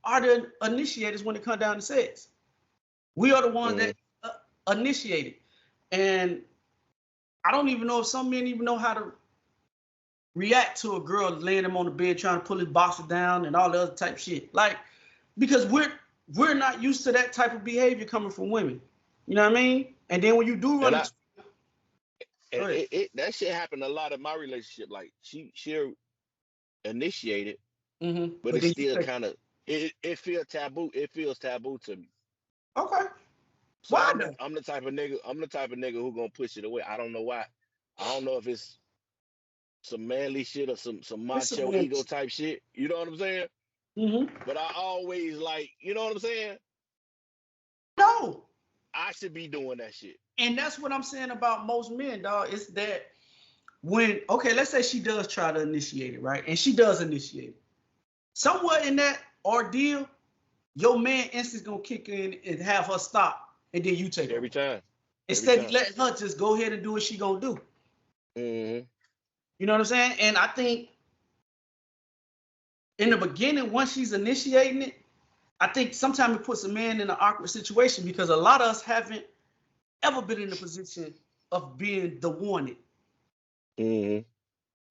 are the initiators when it comes down to sex. We are the ones that initiate it. And I don't even know if some men even know how to react to a girl laying him on the bed trying to pull his boxer down and all the other type shit. Like, because we're not used to that type of behavior coming from women. You know what I mean? And then when you do run that shit happened a lot in my relationship. Like she'll initiate it, but it's still kind of it feels taboo. It feels taboo to me. Okay. So I'm the type of nigga. I'm the type of nigga who gonna push it away. I don't know why. I don't know if it's some manly shit or some macho ego type shit. You know what I'm saying? But I always like, you know what I'm saying? No. I should be doing that shit. And that's what I'm saying about most men, dog. It's that let's say she does try to initiate it, right? And she does initiate it. Somewhere in that ordeal, your man instinct's gonna kick in and have her stop, and then you take every over. time. Instead of letting her just go ahead and do what she gonna do. You know what I'm saying? And I think in the beginning, once she's initiating it, I think sometimes it puts a man in an awkward situation because a lot of us haven't ever been in a position of being the wanted. You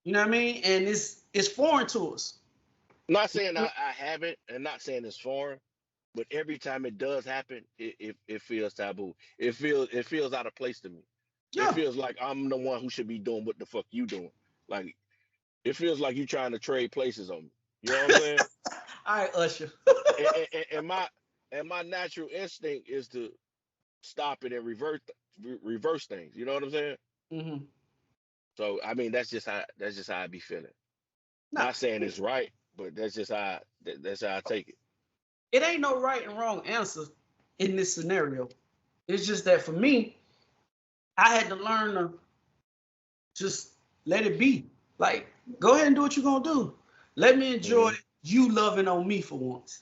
know what I mean? And it's foreign to us. Not saying I haven't, and not saying it's foreign, but every time it does happen, it feels taboo. It feels out of place to me. Yeah. It feels like I'm the one who should be doing what the fuck you doing. Like it feels like you trying to trade places on me. You know what I'm saying? All right, Usher. and my natural instinct is to stop it and reverse things. You know what I'm saying? So I mean that's just how I be feeling. Not saying it's right, but that's just how I take it. It ain't no right and wrong answer in this scenario. It's just that for me, I had to learn to just let it be. Like, go ahead and do what you're gonna do. Let me enjoy you loving on me for once.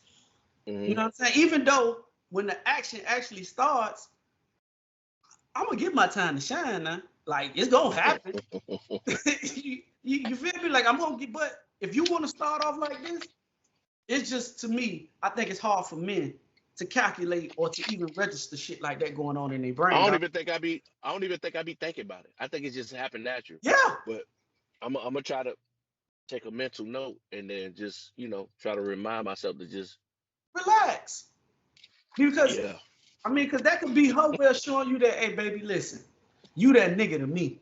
You know what I'm saying? Even though when the action actually starts, I'm gonna give my time to shine now. Like, it's gonna happen. you feel me? Like, I'm gonna get, but if you want to start off like this, it's just, to me, I think it's hard for men to calculate or to even register shit like that going on in their brain. I don't even think I be thinking about it. I think it just happened natural. Yeah. But I'm gonna try to take a mental note and then just, try to remind myself to just relax. Because because that could be her way of showing you that, hey baby, listen, you that nigga to me.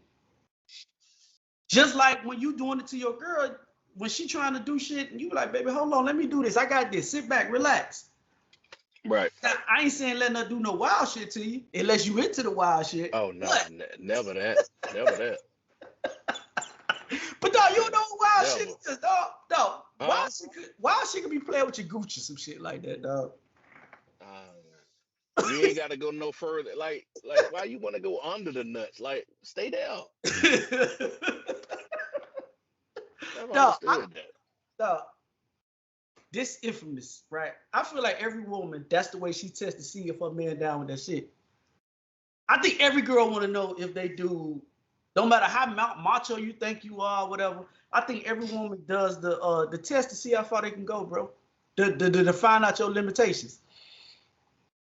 Just like when you doing it to your girl, when she trying to do shit, and you like, baby, hold on, let me do this. I got this. Sit back, relax. Right. Now, I ain't saying letting her do no wild shit to you, unless you into the wild shit. Oh no, never that. Never that. But dog, you don't know what wild shit is, dog. Dog, wild shit could be playing with your Gucci, some shit like that, dog. You ain't gotta go no further. Like why you want to go under the nuts? Like, stay there. Dog, this infamous, right? I feel like every woman, that's the way she tests to see if her man down with that shit. I think every girl want to know if they do, no matter how macho you think you are, whatever. I think every woman does the test to see how far they can go, bro. To find out your limitations.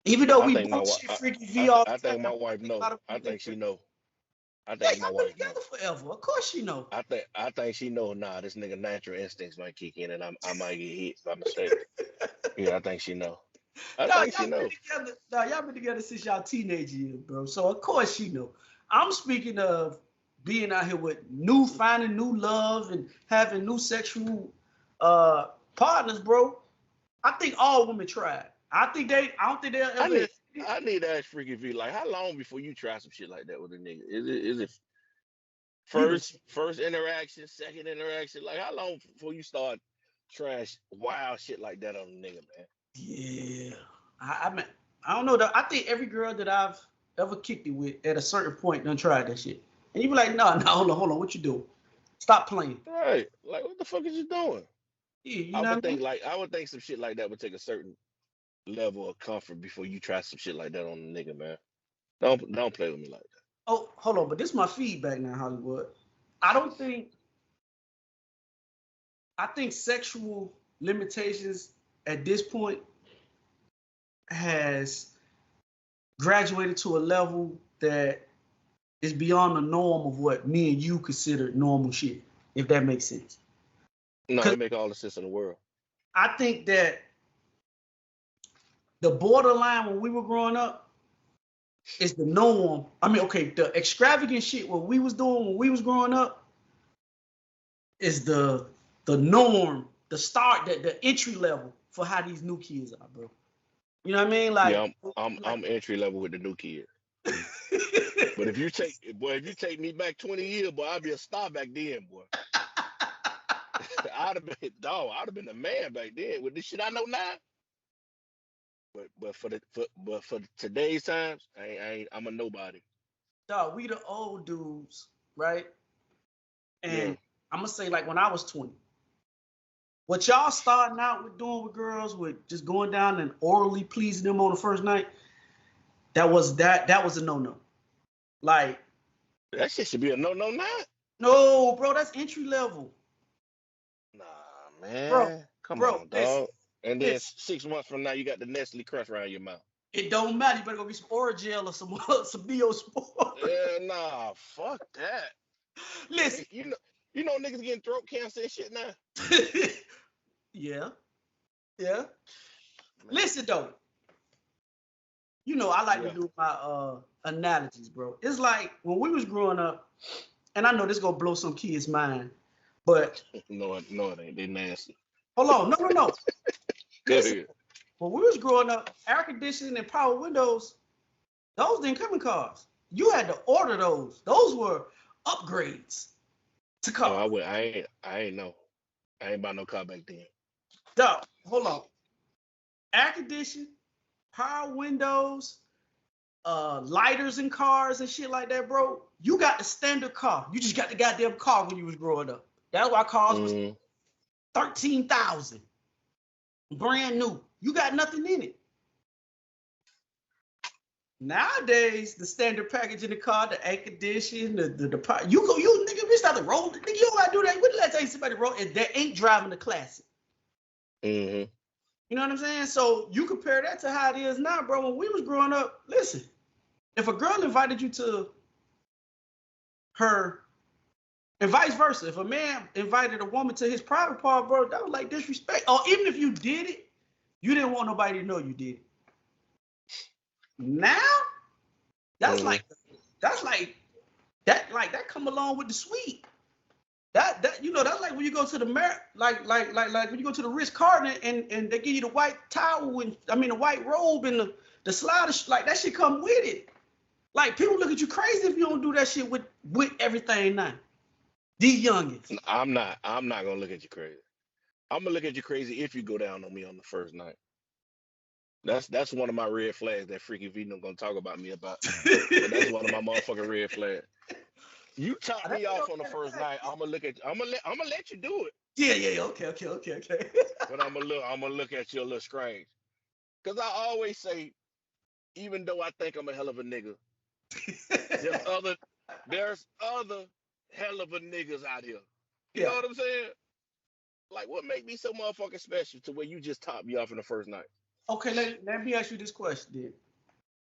Even though I we think my bullshit wife. Freaky V all I the time, think my I wife think a know. lot of I people think they she know. I yeah, think my y'all been wife know. together forever. Of course she know. I think she know. Nah, this nigga natural instincts might kick in, and I might get hit by mistake. Yeah, I think she know. I Dog, think she y'all been know. together. Dog, y'all been together since y'all teenage years, bro. So of course she know. I'm speaking of being out here with finding new love and having new sexual partners, bro. I think all women try. I don't think they'll I ever need admit it. I need to ask Freaky V, like, how long before you try some shit like that with a nigga? Is it You know, first interaction, second interaction? Like, how long before you start trying wild shit like that on a nigga, man? yeah. I mean, I don't know. I think every girl that I've ever kicked it with at a certain point done tried that shit. And you be like, no, no, hold on, what you doing? Stop playing. Right? Like, what the fuck is you doing? Yeah, you know what I mean? I would think some shit like that would take a certain level of comfort before you try some shit like that on a nigga, man. Don't play with me like that. Oh, hold on, but this is my feedback now, Hollywood. I don't think I think sexual limitations at this point has graduated to a level that is beyond the norm of what me and you consider normal shit, if that makes sense. No, Because it make all the sense in the world. I think that the borderline when we were growing up is the norm. I mean, okay, the extravagant shit what we was doing when we was growing up is the norm, the start, the entry level for how these new kids are, bro. You know what I mean? Yeah, Like, I'm entry level with the new kid. But if you take me back 20 years, boy, I'd be a star back then, boy. I'd have been a man back then with this shit I know now. But for today's times, I'm a nobody. dog, we the old dudes, right? Yeah. And I'm gonna say like when I was 20, what y'all starting out with doing with girls with just going down and orally pleasing them on the first night, that was a no-no. Like, That shit should be a no now. no, bro, that's entry level. Nah, Bro, man. Come bro, on, listen, dog. And then listen. 6 months from now, you got the Nestle Crunch around your mouth. It don't matter. You better go get some Oragel or some Neosport. Yeah, nah, fuck that. Listen. You know niggas getting throat cancer and shit now. Yeah, yeah. Man, Listen though, you know I like to yeah. do my analogies, bro. It's like when we was growing up, and I know this gonna blow some kids' mind, but No, it ain't. They nasty. hold on, no. Go Listen, ahead. when we was growing up, air conditioning and power windows, those didn't come in cars. You had to order those. Those were upgrades to Oh, cars. I ain't know. I ain't buy no car back then. Dog, hold on. Air conditioning, power windows, lighters in cars and shit like that, bro. You got the standard car. You just got the goddamn car when you was growing up. That's why cars was 13,000, brand new. You got nothing in it. Nowadays, the standard package in the car, the air conditioning, the nigga, we start to roll. Nigga, you don't gotta do that. When the last time somebody roll and that ain't driving the classic? Mm-hmm. You know what I'm saying? So you compare that to how it is now, bro. When we was growing up, listen, if a girl invited you to her, and vice versa, if a man invited a woman to his private part, bro, that was like disrespect. Or even if you did it, you didn't want nobody to know you did it. Now, that's like that come along with the suite. That you know, that's like when you go to the like when you go to the Ritz Carlton and they give you the white towel and the white robe and the slider, like that shit come with it. Like people look at you crazy if you don't do that shit with everything now. These youngins. I'm not gonna look at you crazy. I'm gonna look at you crazy if you go down on me on the first night. That's one of my red flags that Freaky V gonna talk about me about. But that's one of my motherfucking red flags. You top me off on the first night, I'm gonna let you do it. Yeah. Okay. But I'm gonna look at you a little strange. Cause I always say, even though I think I'm a hell of a nigga, there's other hell of a niggas out here. You know what I'm saying? Like, what make me so motherfucking special to where you just top me off in the first night? Okay, let me ask you this question then.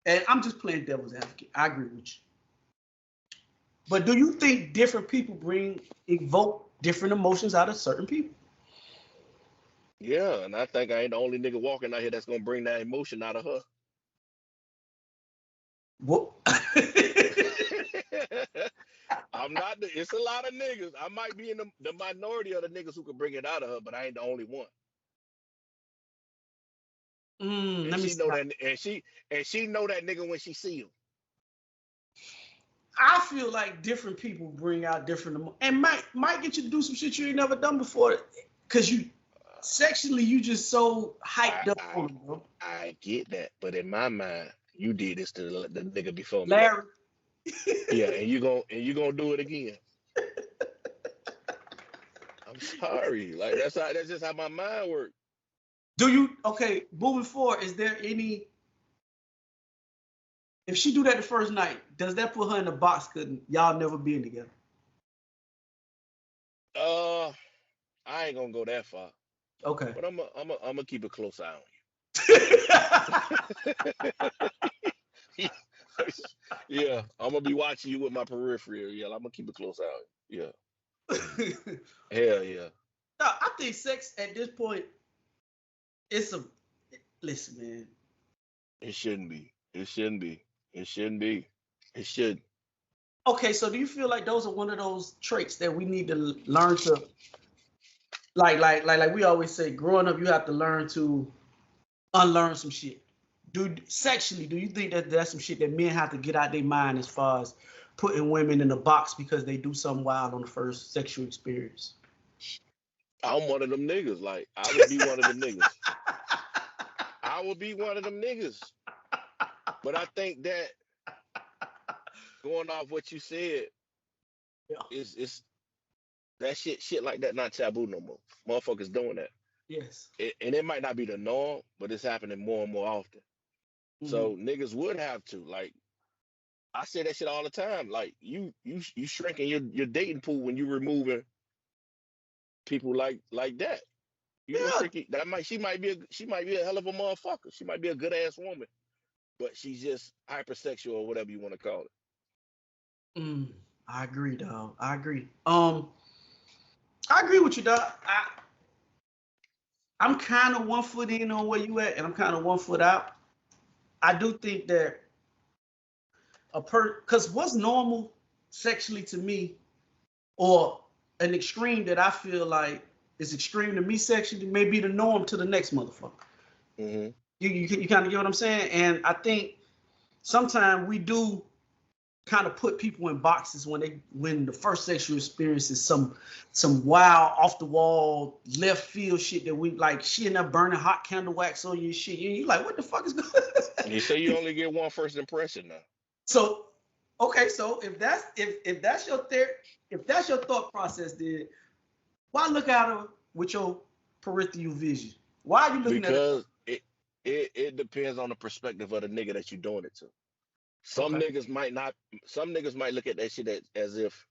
And I'm just playing devil's advocate. I agree with you. But do you think different people evoke different emotions out of certain people? Yeah, and I think I ain't the only nigga walking out here that's gonna bring that emotion out of her. What? I'm not. It's a lot of niggas. I might be in the minority of the niggas who could bring it out of her, but I ain't the only one. And Let me she see. know that, and she know that nigga when she see him. I feel like different people bring out different and might get you to do some shit you ain't never done before. Cause you sexually you just so hyped up I on it, bro. I get that, but in my mind, you did this to the nigga before me. Larry. Yeah, and you gonna do it again. I'm sorry. Like that's just how my mind works. Do you moving forward, is there any if she do that the first night, does that put her in the box couldn't y'all never being together? I ain't gonna go that far, Okay. but I'm gonna keep a close eye on you. Yeah, I'm gonna be watching you with my peripheral. Yeah, I'm gonna keep a close eye on you. Yeah, hell yeah. No, I think sex at this point it's a listen, man. It shouldn't be. It shouldn't be. It shouldn't be. It should. Okay, so do you feel like those are one of those traits that we need to learn to like we always say, growing up you have to learn to unlearn some shit. Sexually, do you think that that's some shit that men have to get out their mind as far as putting women in a box because they do something wild on the first sexual experience? I'm one of them niggas. Like I would be one of them niggas. I would be one of them niggas. But I think that going off what you said Yeah. is that shit like that not taboo no more. Motherfuckers doing that. Yes. And it might not be the norm, but it's happening more and more often. Mm-hmm. So niggas would have to like. I say that shit all the time. Like you shrinking your dating pool when you removing people like that. You gonna Yeah. shrink it. She might be a hell of a motherfucker. She might be a good ass woman, but she's just hypersexual or whatever you want to call it. I agree, dog. I agree. I agree with you, dog. I'm kind of 1 foot in on where you at, and I'm kind of 1 foot out. I do think that because what's normal sexually to me, or an extreme that I feel like is extreme to me sexually, may be the norm to the next motherfucker. Mm-hmm. You kind of get what I'm saying? And I think sometimes we do kind of put people in boxes when the first sexual experience is some wild off the wall left field shit that we like. She end up burning hot candle wax on your shit. You like, what the fuck is going on? You say you only get one first impression now. So okay, so if that's your thought process, then why look at her with your peripheral vision? Why are you looking at Because it depends on the perspective of the nigga that you're doing it to. Some Okay. niggas might not. Some niggas might look at that shit as if,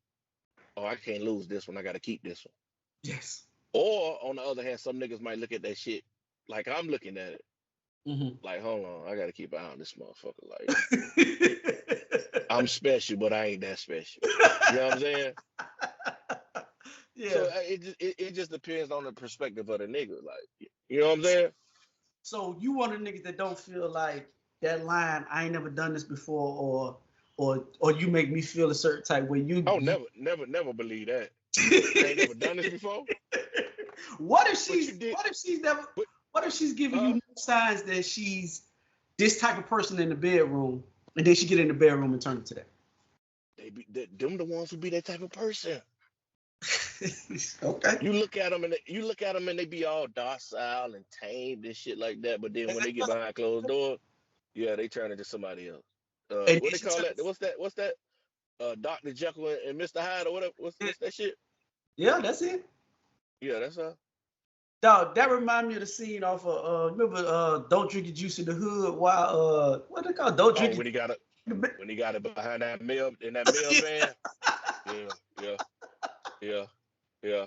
oh, I can't lose this one. I got to keep this one. Yes. Or on the other hand, some niggas might look at that shit like I'm looking at it. Mm-hmm. Like, hold on, I got to keep an eye on this motherfucker. Like, I'm special, but I ain't that special. You know what I'm saying? Yeah. So it just depends on the perspective of the nigga. Like, you know what I'm saying? So you one of the niggas that don't feel like that line, I ain't never done this before, or you make me feel a certain type where you. Oh, never believe that. I ain't never done this before. What if she's giving you signs that she's this type of person in the bedroom, and then she get in the bedroom and turn it to that? Them the ones who be that type of person. Okay. You look at them and they be all docile and tamed and shit like that. But then when they get behind closed doors, yeah, they turn into somebody else. What they call that? What's that? Dr. Jekyll and Mr. Hyde or whatever. What's that shit? Yeah, that's it. Yeah, that's her. Dog, that remind me of the scene off of remember Don't Drink Your Juice in the Hood while what they call Don't Drink. Oh, when he got it behind that mail van. Yeah.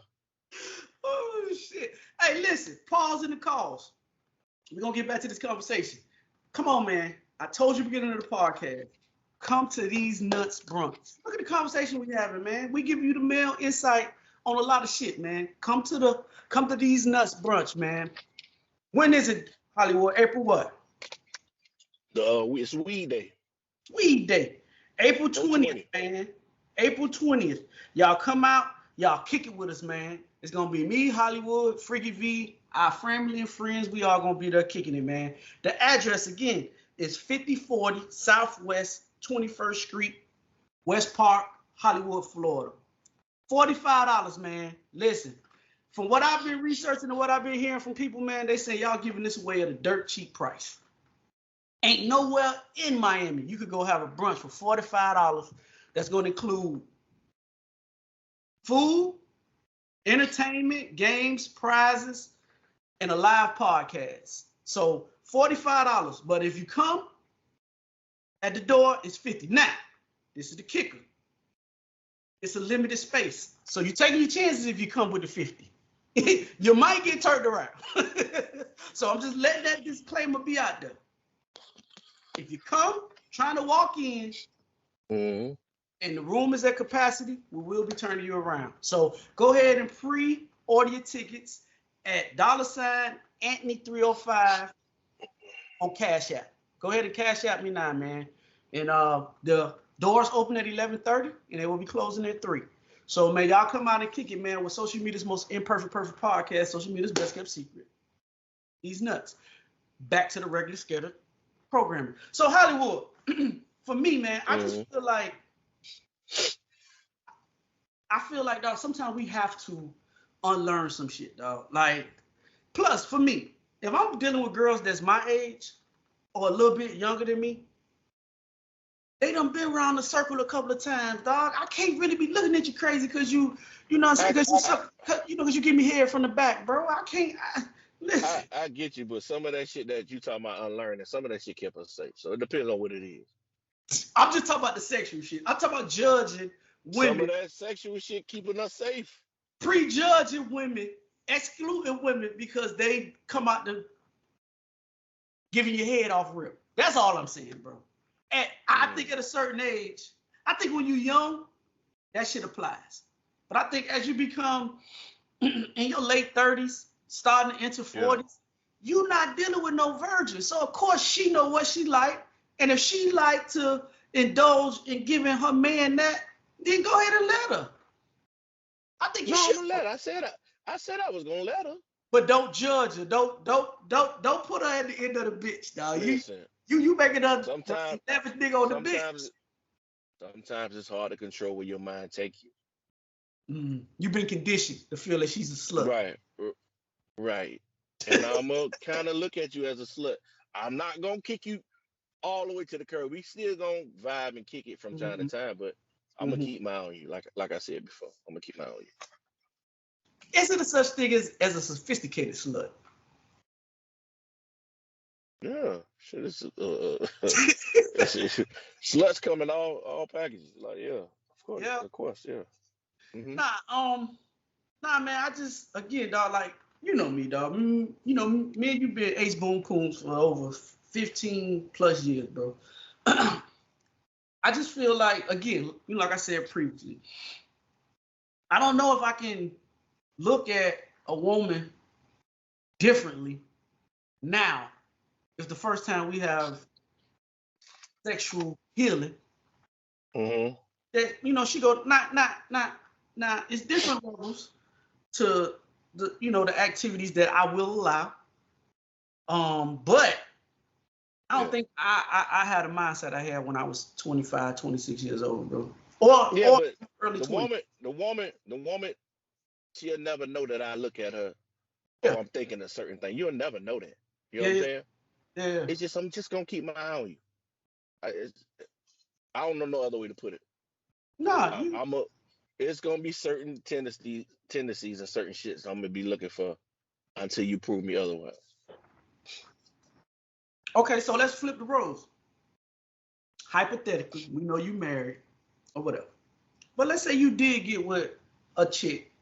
Oh shit. Hey, listen, pause in the calls. we're gonna get back to this conversation. Come on, man. I told you beginning of the podcast. Come to Theze Nutz brunch. Look at the conversation we having, man. We give you the male insight on a lot of shit, man. Come to Theze Nutz brunch, man. When is it, Hollywood? April what? It's Weed Day. Weed Day. April 20th, 20th. man. April 20th. Y'all come out. Y'all kick it with us, man. It's going to be me, Hollywood, Freaky V, our family and friends. We all going to be there kicking it, man. The address, again, is 5040 Southwest 21st Street, West Park, Hollywood, Florida. $45, man. Listen, from what I've been researching and what I've been hearing from people, man, they say y'all giving this away at a dirt cheap price. Ain't nowhere in Miami you could go have a brunch for $45 that's going to include food, entertainment, games, prizes, and a live podcast. So $45. But if you come, at the door, it's $50. Now, this is the kicker. It's a limited space. So you're taking your chances if you come with the 50. You might get turned around. So I'm just letting that disclaimer be out there. If you come trying to walk in and the room is at capacity, we will be turning you around. So go ahead and pre-order your tickets at $Anthony305 on Cash App. Go ahead and Cash App me now, man. And the doors open at 11:30 and they will be closing at 3. So man, y'all come out and kick it, man, with social media's most imperfect, perfect podcast, social media's best kept secret. Theze Nutz. Back to the regular schedule programming. So Hollywood, for me, man, I just feel like dog, sometimes we have to unlearn some shit, dog. Like, plus for me, if I'm dealing with girls that's my age or a little bit younger than me, they done been around the circle a couple of times, dog. I can't really be looking at you crazy because you know what I'm saying? Because you give me hair from the back, bro. I can't. Listen. I get you, but some of that shit that you talking about unlearning, some of that shit kept us safe. So it depends on what it is. I'm just talking about the sexual shit. I'm talking about judging women. Some of that sexual shit keeping us safe. Prejudging women, excluding women because they come out to giving your head off rip. That's all I'm saying, bro. And I think at a certain age, I think when you're young, that shit applies. But I think as you become in your late 30s, starting to enter 40s, you're not dealing with no virgin. So of course she know what she like. And if she like to indulge in giving her man that, then go ahead and let her. I think you should. I'm gonna let her. I said I was gonna let her. But don't judge her. Don't put her at the end of the bitch, dog. You making her sometimes nigga on the bitch. Sometimes it's hard to control where your mind take you. You've been conditioned to feel that she's a slut. Right. And I'm gonna kind of look at you as a slut. I'm not gonna kick you all the way to the curb. We still gonna vibe and kick it from time to time, but I'm gonna keep my eye on you. Like I said before, I'm gonna keep my eye on you. Is it a such thing as a sophisticated slut? Yeah, shit. Sluts come in all packages. Like, of course, yeah. Nah, man. I just, again, dog. Like, you know me, dog. Me and you been ace boom coons for over 15 plus years, bro. I just feel like, again, like I said previously, I don't know if I can look at a woman differently now if the first time we have sexual healing. That she go not it's different levels to the activities that I will allow. But I don't think I had a mindset I had when I was 25, 26 years old, bro. Or early 20s. The woman, she'll never know that I look at her or I'm thinking a certain thing. You'll never know that. You know what I'm saying? Yeah. It's just, I'm just gonna keep my eye on you. I don't know no other way to put it. It's gonna be certain tendencies and certain shits I'm gonna be looking for until you prove me otherwise. Okay, so let's flip the roles. Hypothetically, we know you married or whatever. But let's say you did get with a chick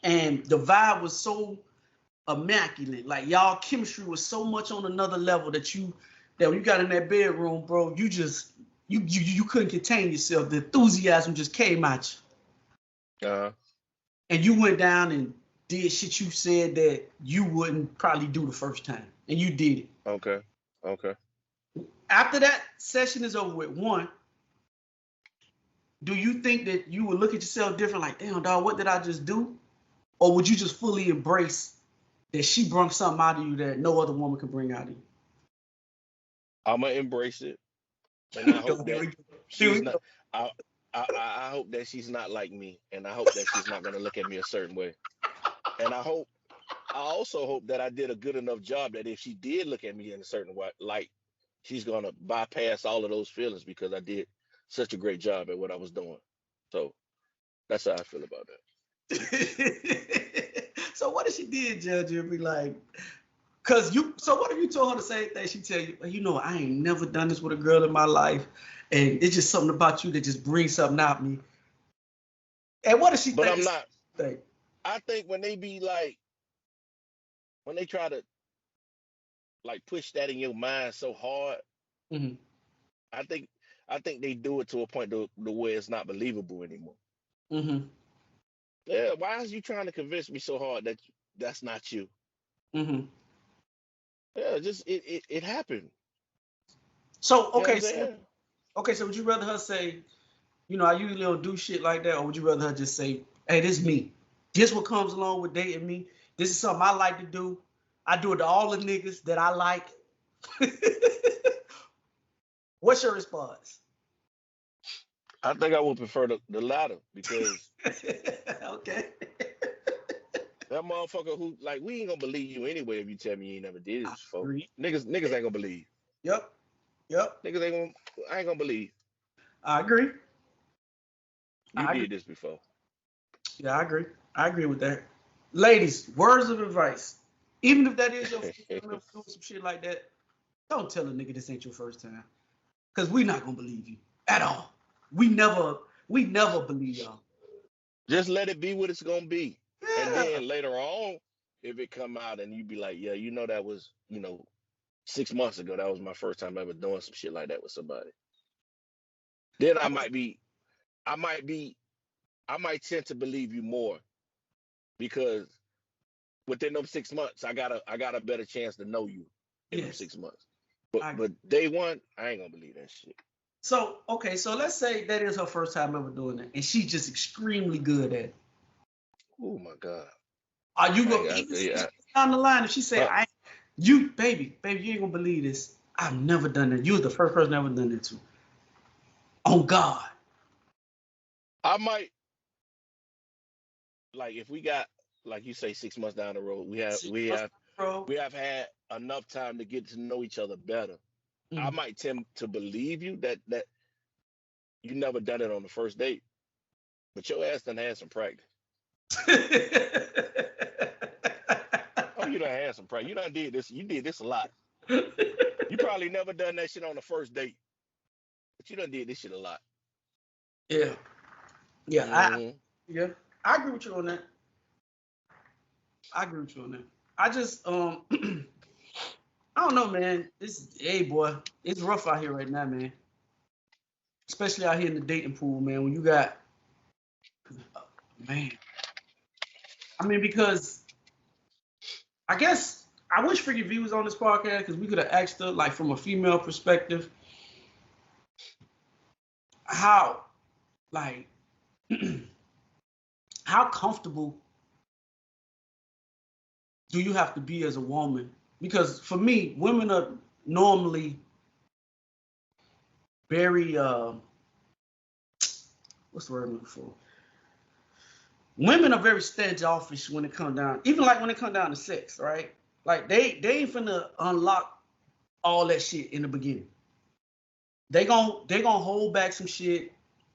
and the vibe was so immaculate. Like y'all chemistry was so much on another level that when you got in that bedroom, bro, you just you couldn't contain yourself. The enthusiasm just came at you. And you went down and did shit you said that you wouldn't probably do the first time. And you did it. Okay. After that session is over with, one, do you think that you would look at yourself different, like, damn, dog, what did I just do? Or would you just fully embrace that she brought something out of you that no other woman could bring out of you? I'm gonna embrace it, and I hope that she's not. I hope that she's not like me, and I hope that she's not gonna look at me a certain way. And I also hope that I did a good enough job that if she did look at me in a certain way, like, she's gonna bypass all of those feelings because I did such a great job at what I was doing. So that's how I feel about that. So what if she did judge you and be like, so what if you told her the same thing? She tell you, you know, I ain't never done this with a girl in my life, and it's just something about you that just brings something out of me. And what if she But think? I'm not. Think? I think when they be like, when they try to like push that in your mind so hard, Mm-hmm. I think they do it to a point to where it's not believable anymore. Mm-hmm. Yeah, why is you trying to convince me so hard that that's not you? Mm-hmm. Yeah, just it happened. So You know what okay, I'm saying? so would you rather her say, you know, I usually don't do shit like that, or would you rather her just say, hey, this is me. This what comes along with dating me. This is something I like to do. I do it to all the niggas that I like. What's your response? I think I would prefer the latter because Okay. that motherfucker who, like, we ain't gonna believe you anyway if you tell me you ain't never did I this before. agree. Niggas ain't gonna believe. Yep. Niggas I ain't gonna believe I agree. you I agree. did this before. Yeah, I agree. I agree with that. Ladies, words of advice. Even if that is your first time ever doing some shit like that, don't tell a nigga this ain't your first time. Because we not gonna believe you at all. We never believe y'all. Just let it be what it's gonna be. And Yeah. then later on, if it come out and you be like, yeah, you know that was, 6 months ago, that was my first time ever doing some shit like that with somebody. Then I might tend to believe you more because within them 6 months, I got a better chance to know you in them Yes. 6 months. I But day one, I ain't gonna believe that shit. So, okay, so let's say that is her first time ever doing it, and she's just extremely good at it. Oh my God. Are you gonna down the line if she say, baby, you ain't gonna believe this. I've never done that. You was the first person I ever done that to. Oh God. I might, like, if we got, like you say, 6 months down the road, we have had enough time to get to know each other better. I might tend to believe you that you never done it on the first date, but your ass done had some practice. Oh, you done had some practice. You done did this. You did this a lot. You probably never done that shit on the first date, but you done did this shit a lot. Yeah. Mm-hmm. I agree with you on that. I just I don't know, man. Hey boy, it's rough out here right now, man. Especially out here in the dating pool, man. When you got, man. I mean, because I guess I wish Freaky V was on this podcast because we could have asked her, like, from a female perspective, how, like, how comfortable do you have to be as a woman? Because for me, women are normally very what's the word I'm looking for? Women are very standoffish when it comes down, even like when it comes down to sex, right? Like they ain't finna unlock all that shit in the beginning. They gon' hold back some shit.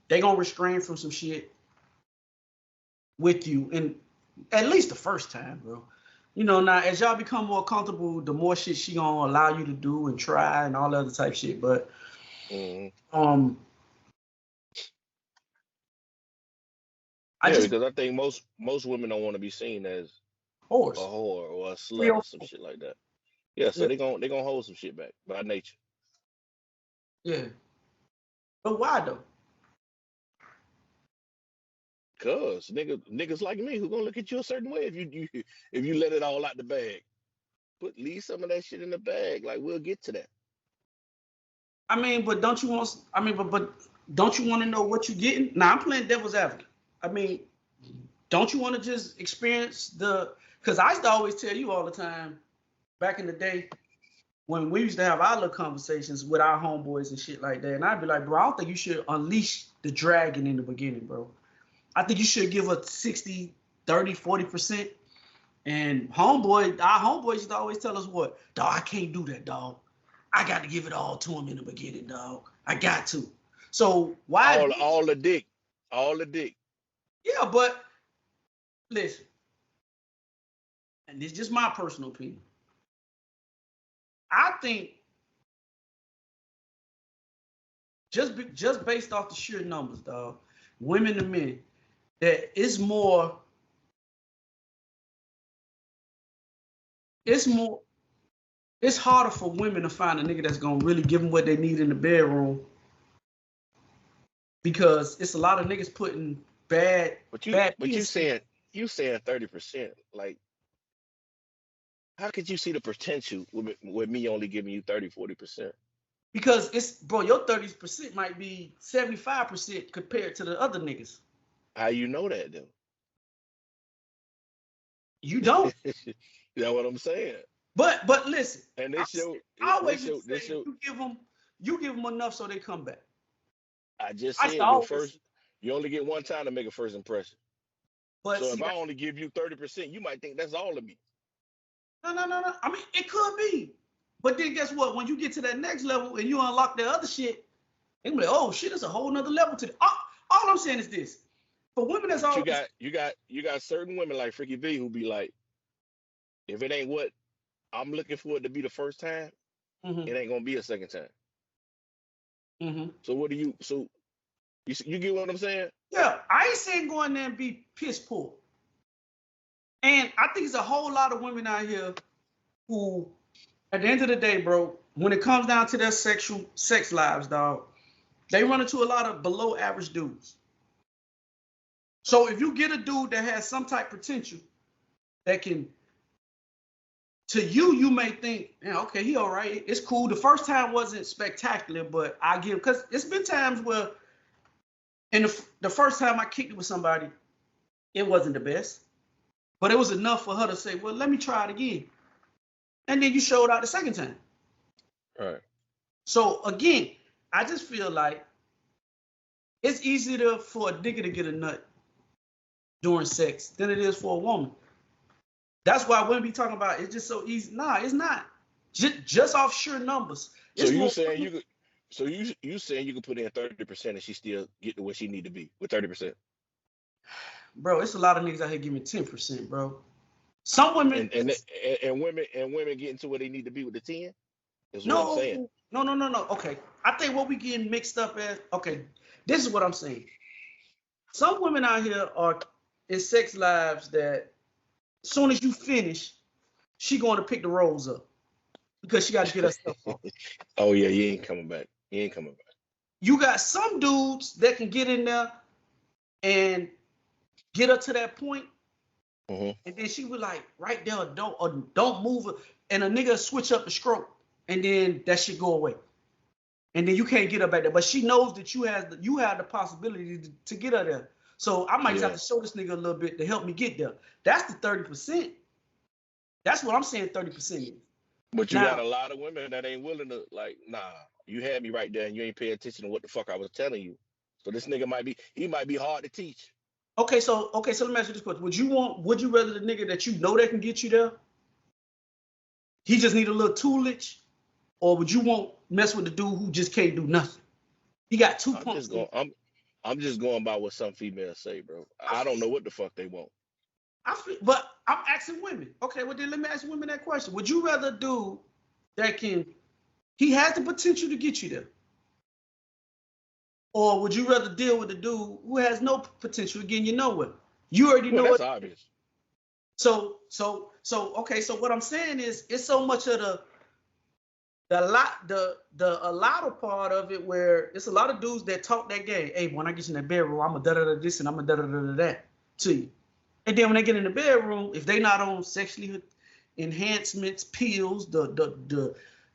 They gonna restrain from some shit with you, and at least the first time, bro. You know, now as y'all become more comfortable, the more shit she gonna allow you to do and try and all that other type shit. But because I think most women don't want to be seen as horse. whore or a slut or some 304. shit like that. Yeah, so Yeah. they gonna hold some shit back by nature. Yeah. But why though? Cause niggas like me who gonna look at you a certain way if you let it all out the bag. Leave some of that shit in the bag. Like we'll get to that. I mean, but don't you want? I mean, but don't you want to know what you're getting? Now I'm playing devil's advocate. I mean, don't you want to just experience the? Because I used to always tell you all the time, back in the day, when we used to have our little conversations with our homeboys and shit like that, and I'd be like, bro, I don't think you should unleash the dragon in the beginning, bro. I think you should give a 60, 30, 40%. And our homeboys used to always tell us what? Dog, I can't do that, dog. I got to give it all to him in the beginning, dog. I got to. So why? All the dick. All the dick. Yeah, but listen, and this is just my personal opinion. I think just based off the sheer numbers, dog, women and men, that it's harder for women to find a nigga that's gonna really give them what they need in the bedroom, because it's a lot of niggas putting bad. But you saying 30%. Like, how could you see the potential with me only giving you 30, 40%? Because it's, bro, your 30% might be 75% compared to the other niggas. How you know that though? You don't. You know what I'm saying? But listen. And I always used to say you give them enough so they come back. I just said you only get one time to make a first impression. But so if I only give you 30%, you might think that's all of me. No. I mean, it could be. But then guess what? When you get to that next level and you unlock that other shit, they're gonna be like, oh shit, there's a whole nother level to it. All I'm saying is this. For women that's all you got certain women like Freaky V who be like, if it ain't what I'm looking for it to be the first time, it ain't gonna be a second time. So what do you you get what I'm saying? Yeah, I ain't saying go in there and be piss poor. And I think there's a whole lot of women out here who, at the end of the day, bro, when it comes down to their sex lives, dog, they run into a lot of below average dudes. So if you get a dude that has some type of potential that can, to you may think, yeah, okay, he all right. It's cool. The first time wasn't spectacular, but I give, because it's been times where, and the first time I kicked it with somebody, it wasn't the best. But it was enough for her to say, well, let me try it again. And then you showed out the second time. All right. So again, I just feel like it's easier for a nigga to get a nut during sex than it is for a woman. That's why women be talking about it's just so easy. Nah, it's not. Just off sheer numbers. So you saying you could? So you saying you could put in 30% and she still get to where she need to be with 30%? Bro, it's a lot of niggas out here giving 10%, bro. Some women and women getting to where they need to be with the 10. Is what I'm saying. No. Okay, I think what we getting mixed up as, okay, this is what I'm saying. Some women out here are in sex lives that as soon as you finish, she going to pick the rolls up because she got to get her stuff off. Oh yeah, you ain't coming back. You got some dudes that can get in there and get her to that point, and then she was like, right there, don't move her, and a nigga switch up the stroke, and then that shit go away, and then you can't get her back there. But she knows that you have the possibility to get her there. So I might just have to show this nigga a little bit to help me get there. That's the 30%. That's what I'm saying 30% is. But you got a lot of women that ain't willing to, like, nah, you had me right there and you ain't paying attention to what the fuck I was telling you. So this nigga might be hard to teach. Okay, so let me ask you this question. Would you rather the nigga that you know that can get you there, he just need a little toolage, or would you mess with the dude who just can't do nothing? He got 2 pumps. I'm just going by what some females say, bro. I don't know what the fuck they want. But I'm asking women. Okay, well then let me ask women that question. Would you rather a dude that he has the potential to get you there? Or would you rather deal with a dude who has no potential to get you nowhere? You already know that's obvious. So okay. So what I'm saying is, it's so much of a lot of part of it where it's a lot of dudes that talk that game. Hey, when I get in that bedroom, I'm a da da da this and I'm a da da da that to you. And then when they get in the bedroom, if they not on sexually enhancements, pills, the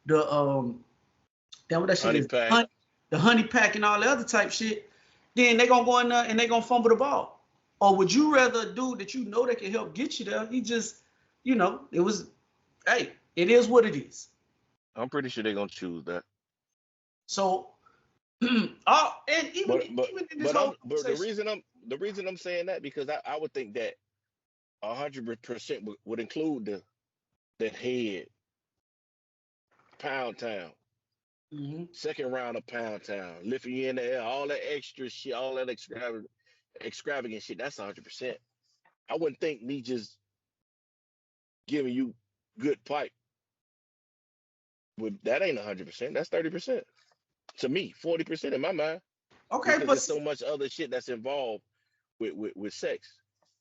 damn what that shit Honey is, pack. the honey pack and all the other type shit, then they gonna go in there and they gonna fumble the ball. Or would you rather a dude that you know that can help get you there? He just, it was, hey, it is what it is. I'm pretty sure they're gonna choose that. So, and even in this whole But conversation, the reason I'm saying that because I would think that 100% would include the head Pound Town. Second round of Pound Town, lifting you in the air, all that extra shit, all that extravagant shit. That's 100%. I wouldn't think me just giving you good pipe. That ain't 100%. That's 30% to me. 40% in my mind okay, because but there's so much other shit that's involved with sex.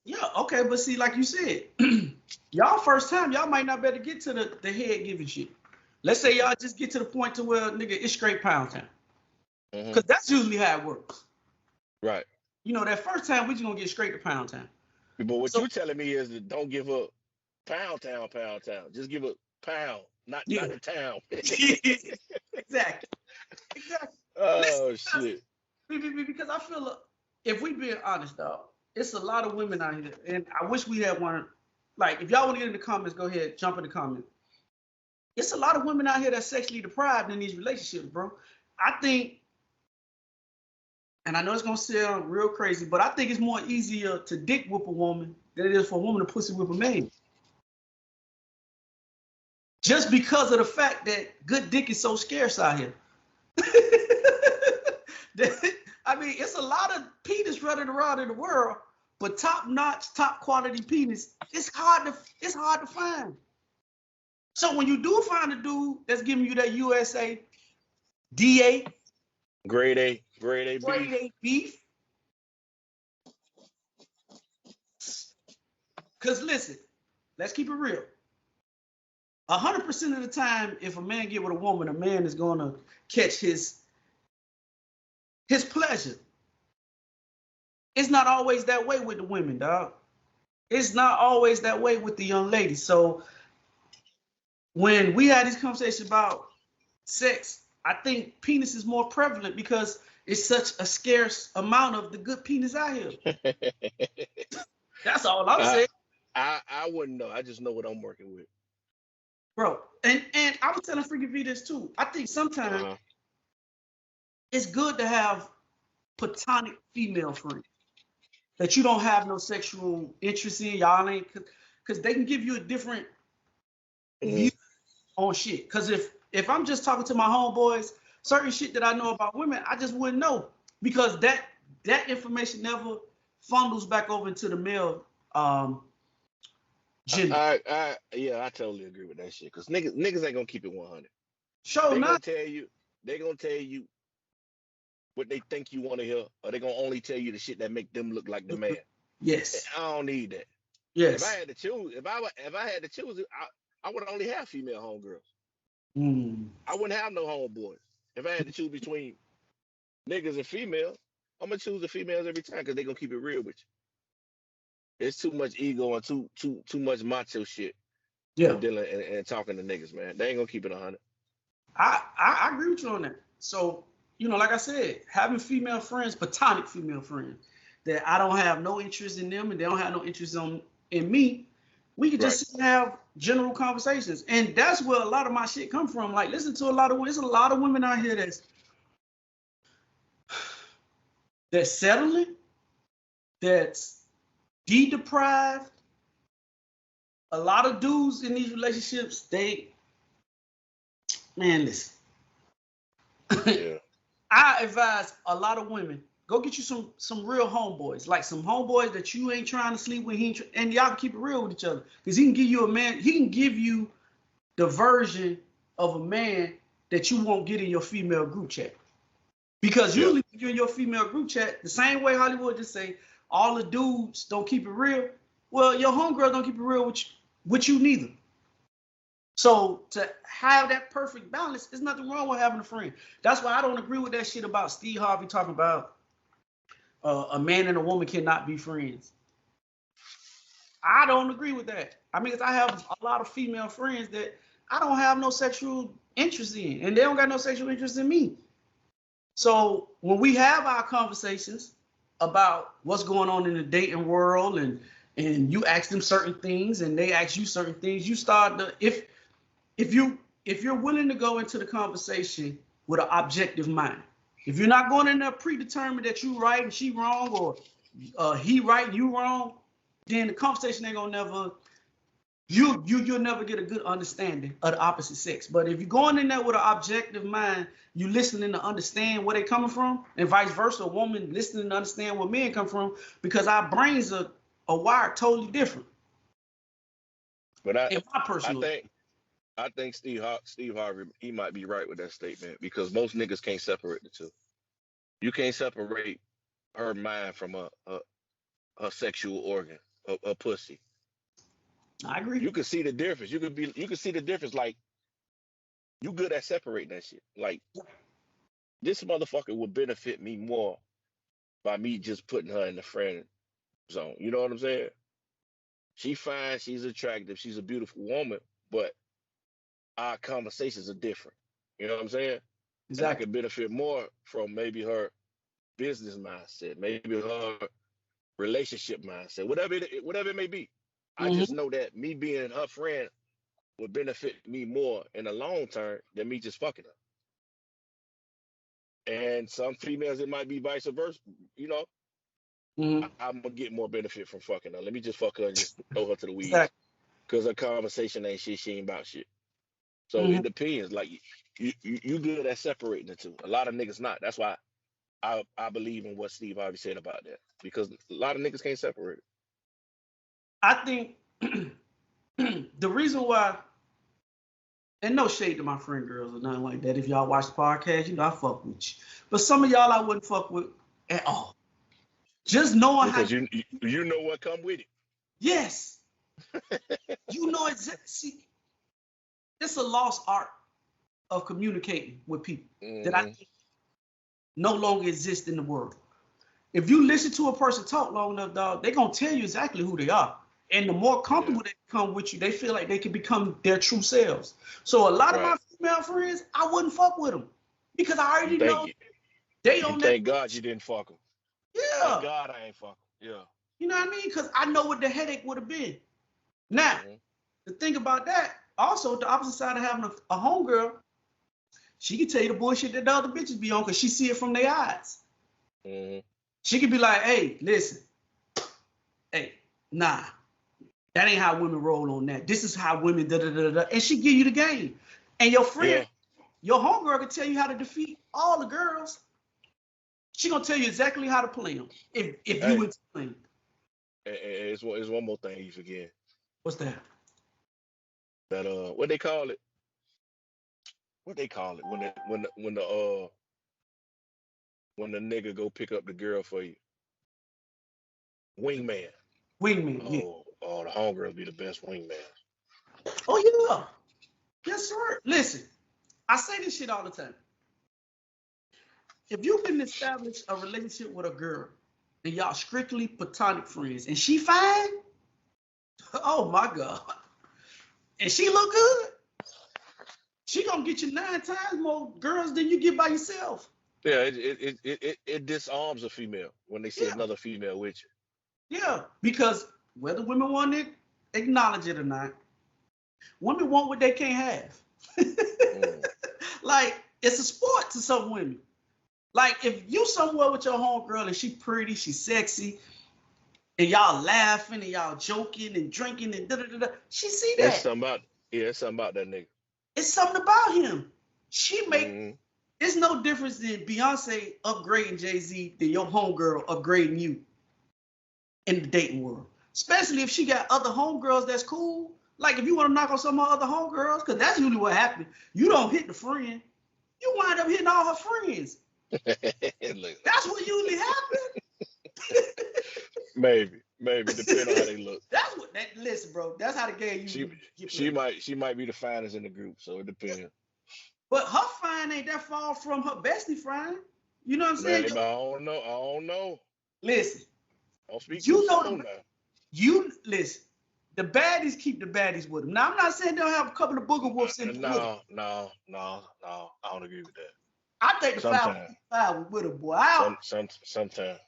yeah, okay, but see, like you said, y'all first time, y'all might not better get to the head giving shit. Let's say y'all just get to the point to where nigga it's straight Pound Town, because that's usually how it works. Right. That first time we just gonna get straight to Pound Town. But what you're telling me is that don't give up Pound Town. Just give up pound, not the town. Exactly. Oh shit. Because I feel if we being honest, dog, it's a lot of women out here, and I wish we had one. Like, if y'all want to get in the comments, go ahead, jump in the comments. It's a lot of women out here that's sexually deprived in these relationships, bro. I think, and I know it's gonna sound real crazy, but I think it's more easier to dick whip a woman than it is for a woman to pussy whip a man. Just because of the fact that good dick is so scarce out here. I mean, it's a lot of penis running around in the world, but top-notch, top-quality penis, it's hard to find. So when you do find a dude that's giving you that USA DA, grade A beef, because listen, let's keep it real. 100% of the time, if a man get with a woman, a man is gonna catch his pleasure. It's not always that way with the women, dog. It's not always that way with the young ladies. So when we had this conversation about sex, I think penis is more prevalent because it's such a scarce amount of the good penis out here. That's all I'm saying. I wouldn't know. I just know what I'm working with. Bro, and I was telling Freaky V this too. I think sometimes it's good to have platonic female friends that you don't have no sexual interest in. Y'all ain't, because they can give you a different view on shit. Because if I'm just talking to my homeboys, certain shit that I know about women, I just wouldn't know, because that information never funnels back over into the male gender. I totally agree with that shit. Because niggas ain't gonna keep it 100. They gonna tell you what they think you want to hear, or they gonna only tell you the shit that make them look like the man. Yes. I don't need that. Yes. If I had to choose, I would only have female homegirls. I wouldn't have no homeboys. If I had to choose between niggas and females, I'm gonna choose the females every time because they gonna keep it real with you. It's too much ego and too much macho shit. Yeah. Dealing and talking to niggas, man. They ain't gonna keep it 100. I agree with you on that. So, like I said, having female friends, platonic female friends, that I don't have no interest in them and they don't have no interest in me, we could just have general conversations. And that's where a lot of my shit come from. Like, listen to there's a lot of women out here that's settling, that's de-deprived. A lot of dudes in these relationships, listen. Yeah. I advise a lot of women, go get you some real homeboys, like some homeboys that you ain't trying to sleep with, and y'all can keep it real with each other. Because he can give you the version of a man that you won't get in your female group chat. Because usually you're in your female group chat, the same way Hollywood just say all the dudes don't keep it real. Well, your homegirl don't keep it real with you neither. So to have that perfect balance, there's nothing wrong with having a friend. That's why I don't agree with that shit about Steve Harvey talking about a man and a woman cannot be friends. I don't agree with that. I mean, I have a lot of female friends that I don't have no sexual interest in, and they don't got no sexual interest in me. So when we have our conversations about what's going on in the dating world, and you ask them certain things, and they ask you certain things, you start to if you're willing to go into the conversation with an objective mind, if you're not going in there predetermined that you right and she wrong, or he right and you wrong, then the conversation ain't gonna never, you'll never get a good understanding of the opposite sex. But if you're going in there with an objective mind, you listening to understand where they coming from, and vice versa, a woman listening to understand where men come from, because our brains are wired totally different. But in my personal I think Steve Harvey, he might be right with that statement, because most niggas can't separate the two. You can't separate her mind from a sexual organ, a pussy. I agree. You can see the difference. You can see the difference. Like, you good at separating that shit. Like, this motherfucker would benefit me more by me just putting her in the friend zone. You know what I'm saying? She fine, she's attractive, she's a beautiful woman, but our conversations are different. You know what I'm saying? Exactly. And I could benefit more from maybe her business mindset, maybe her relationship mindset, whatever it may be. I just know that me being her friend would benefit me more in the long term than me just fucking her. And some females, it might be vice versa. You know, I'm gonna get more benefit from fucking her. Let me just fuck her and just throw her to the weeds. Exactly. Because her conversation ain't shit. She ain't about shit. So it depends. Like, you good at separating the two. A lot of niggas not. That's why I believe in what Steve Harvey said about that. Because a lot of niggas can't separate. I think the reason why, and no shade to my friend girls or nothing like that. If y'all watch the podcast, you know I fuck with you. But some of y'all I wouldn't fuck with at all. Just knowing because you know what come with it. Yes. You know exactly. See, it's a lost art of communicating with people that I think no longer exists in the world. If you listen to a person talk long enough, dog, they're going to tell you exactly who they are. And the more comfortable they become with you, they feel like they can become their true selves. So a lot of my female friends, I wouldn't fuck with them because I already know they don't. Thank God you didn't fuck them. Yeah. Thank God I ain't fuck them. Yeah. You know what I mean? Because I know what the headache would have been. Now, the thing about that, also the opposite side of having a homegirl, she can tell you the bullshit that the other bitches be on because she see it from their eyes. She could be like, hey, listen, hey, nah, that ain't how women roll on that. This is how women da-da-da-da. And she give you the game. And your friend, your homegirl can tell you how to defeat all the girls. She gonna tell you exactly how to play them if you into playing. It's one more thing you forget. What's that? That what they call it? What they call it when the nigga go pick up the girl for you? Wingman. Oh, the homegirls be the best wingman. Oh yeah. Yes, sir. Listen, I say this shit all the time. If you can establish a relationship with a girl and y'all strictly platonic friends and she fine, oh my God. And she look good, she gonna get you 9 times more girls than you get by yourself. Yeah, it disarms a female when they see another female with you. Yeah, because whether women want to acknowledge it or not, women want what they can't have. Like, it's a sport to some women. Like, if you somewhere with your homegirl and she pretty, she sexy, and y'all laughing and y'all joking and drinking and da-da-da-da, she see that. It's something about that nigga. It's something about him. She make, it's no difference than Beyonce upgrading Jay-Z than your homegirl upgrading you in the dating world. Especially if she got other homegirls that's cool. Like, if you want to knock on some of her other homegirls, because that's usually what happens. You don't hit the friend. You wind up hitting all her friends. That's what usually happens. Maybe, depending on how they look. That's listen, bro. That's how the game She get she played. might be the finest in the group, so it depends. But her fine ain't that far from her bestie fine. You know what I'm saying? Maybe I don't know. I don't know. Listen, Don't speak too you know soon now. you listen. The baddies keep the baddies with them. Now I'm not saying they'll have a couple of booger wolves in the with them. No. I don't agree with that. I think the Sometimes, five with them, boy. sometimes.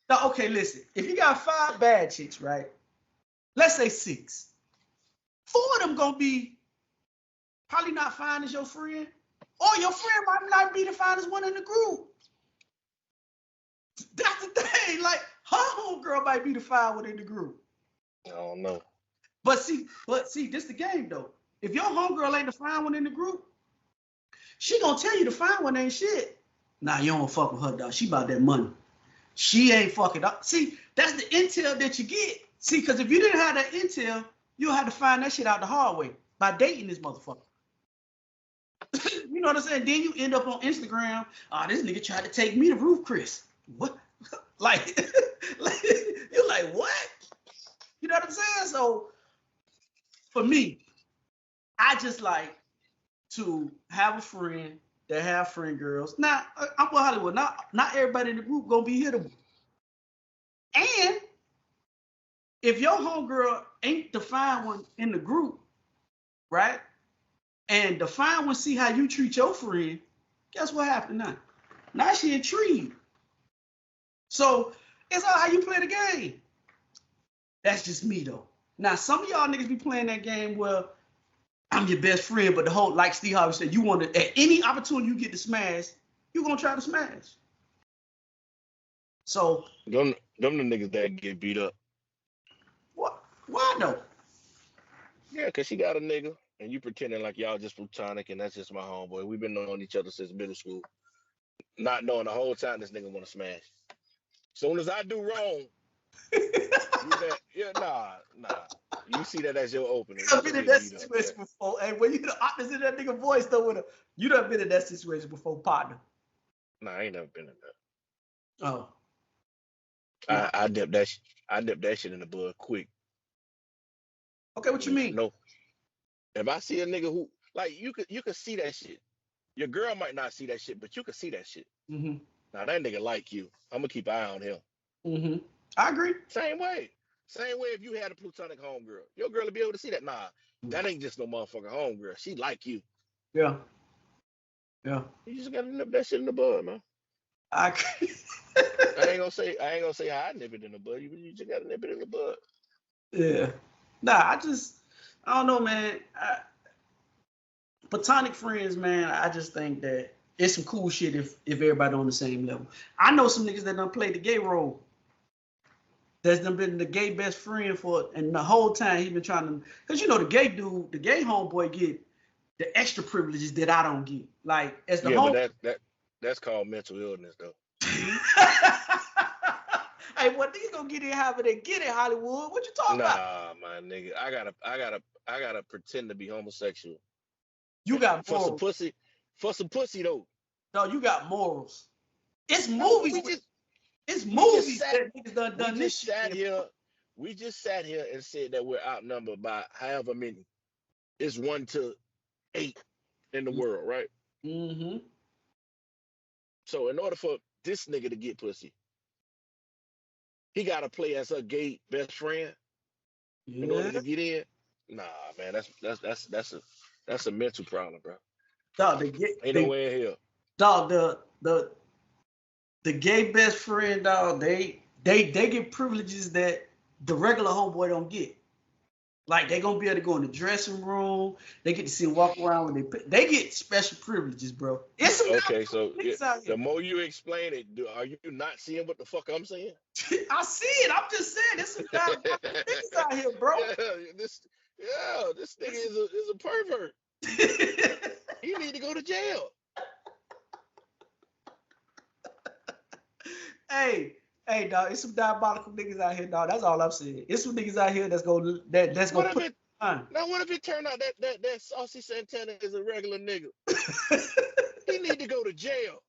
Now, okay, listen. If you got 5 bad chicks, right? Let's say 6. 4 of them gonna be probably not fine as your friend, or your friend might not be the finest one in the group. That's the thing. Like her homegirl might be the fine one in the group. I don't know. But see, this the game though. If your homegirl ain't the fine one in the group, she gonna tell you the fine one ain't shit. Nah, you don't fuck with her, dog. She about that money. She ain't fucking up. See, that's the intel that you get. See, because if you didn't have that intel, you'll have to find that shit out the hard way by dating this motherfucker. You know what I'm saying? Then you end up on Instagram. This nigga tried to take me to Roof Chris. What? like, you're like, what? You know what I'm saying? So, for me, I just like to have a friend that have friend girls. Now, I'm with Hollywood. Not everybody in the group gonna be hittable. And if your homegirl ain't the fine one in the group, right? And the fine one see how you treat your friend, guess what happened now? Now she intrigued. So it's all how you play the game. That's just me though. Now some of y'all niggas be playing that game where I'm your best friend, but the whole, like Steve Harvey said, you want to, at any opportunity you get to smash, you gonna try to smash. So Them the niggas that get beat up. what? Why though? Yeah, cause she got a nigga, and you pretending like y'all just platonic, and that's just my homeboy. We've been knowing each other since middle school, not knowing the whole time this nigga want to smash. Soon as I do wrong, nah. You see that as your opening. I've been in that situation before. And when you the opposite of that nigga voice though, with you done been in that situation before, partner. Nah, I ain't never been in that. Oh. I dip that shit in the bud quick. Okay, what you mean? No. If I see a nigga who, like, you could see that shit. Your girl might not see that shit, but you could see that shit. Mm-hmm. Now that nigga like you. I'm gonna keep an eye on him. Mm-hmm. I agree. Same way if you had a platonic homegirl, your girl would be able to see that. Nah, that ain't just no motherfucking homegirl. She like you. Yeah. You just gotta nip that shit in the bud, man. I agree. I ain't gonna say how I nip it in the bud. You just gotta nip it in the bud. Yeah. Nah, I don't know, man. Platonic friends, man, I just think that it's some cool shit if everybody on the same level. I know some niggas that done played the gay role. That's done been the gay best friend and the whole time he been trying to, because you know the gay dude, the gay homeboy get the extra privileges that I don't get. Like as the but that's called mental illness though. Hey, what niggas gonna get it however they get it, Hollywood? What you talking about? Nah, my nigga, I gotta pretend to be homosexual. You got for morals. some pussy though. No, you got morals. It's movies. It's movies that niggas done this shit. We just sat here and said that we're outnumbered by however many. It's 1 to 8 in the world, right? Mm-hmm. So in order for this nigga to get pussy, he gotta play as her gay best friend in order to get in. Nah, man, that's a mental problem, bro. Dog, ain't no way in hell. Dog, the gay best friend, dog, they get privileges that the regular homeboy don't get. Like they gonna be able to go in the dressing room. They get to see him walk around when they get special privileges, bro. It's okay. So the more you explain it, are you not seeing what the fuck I'm saying? I see it. I'm just saying, there's some niggas out here, bro. This nigga is a pervert. He need to go to jail. Hey, dog, it's some diabolical niggas out here, dog. That's all I'm saying. It's some niggas out here that's gonna put it on. Now, what if it turned out that Saucy Santana is a regular nigga? He need to go to jail.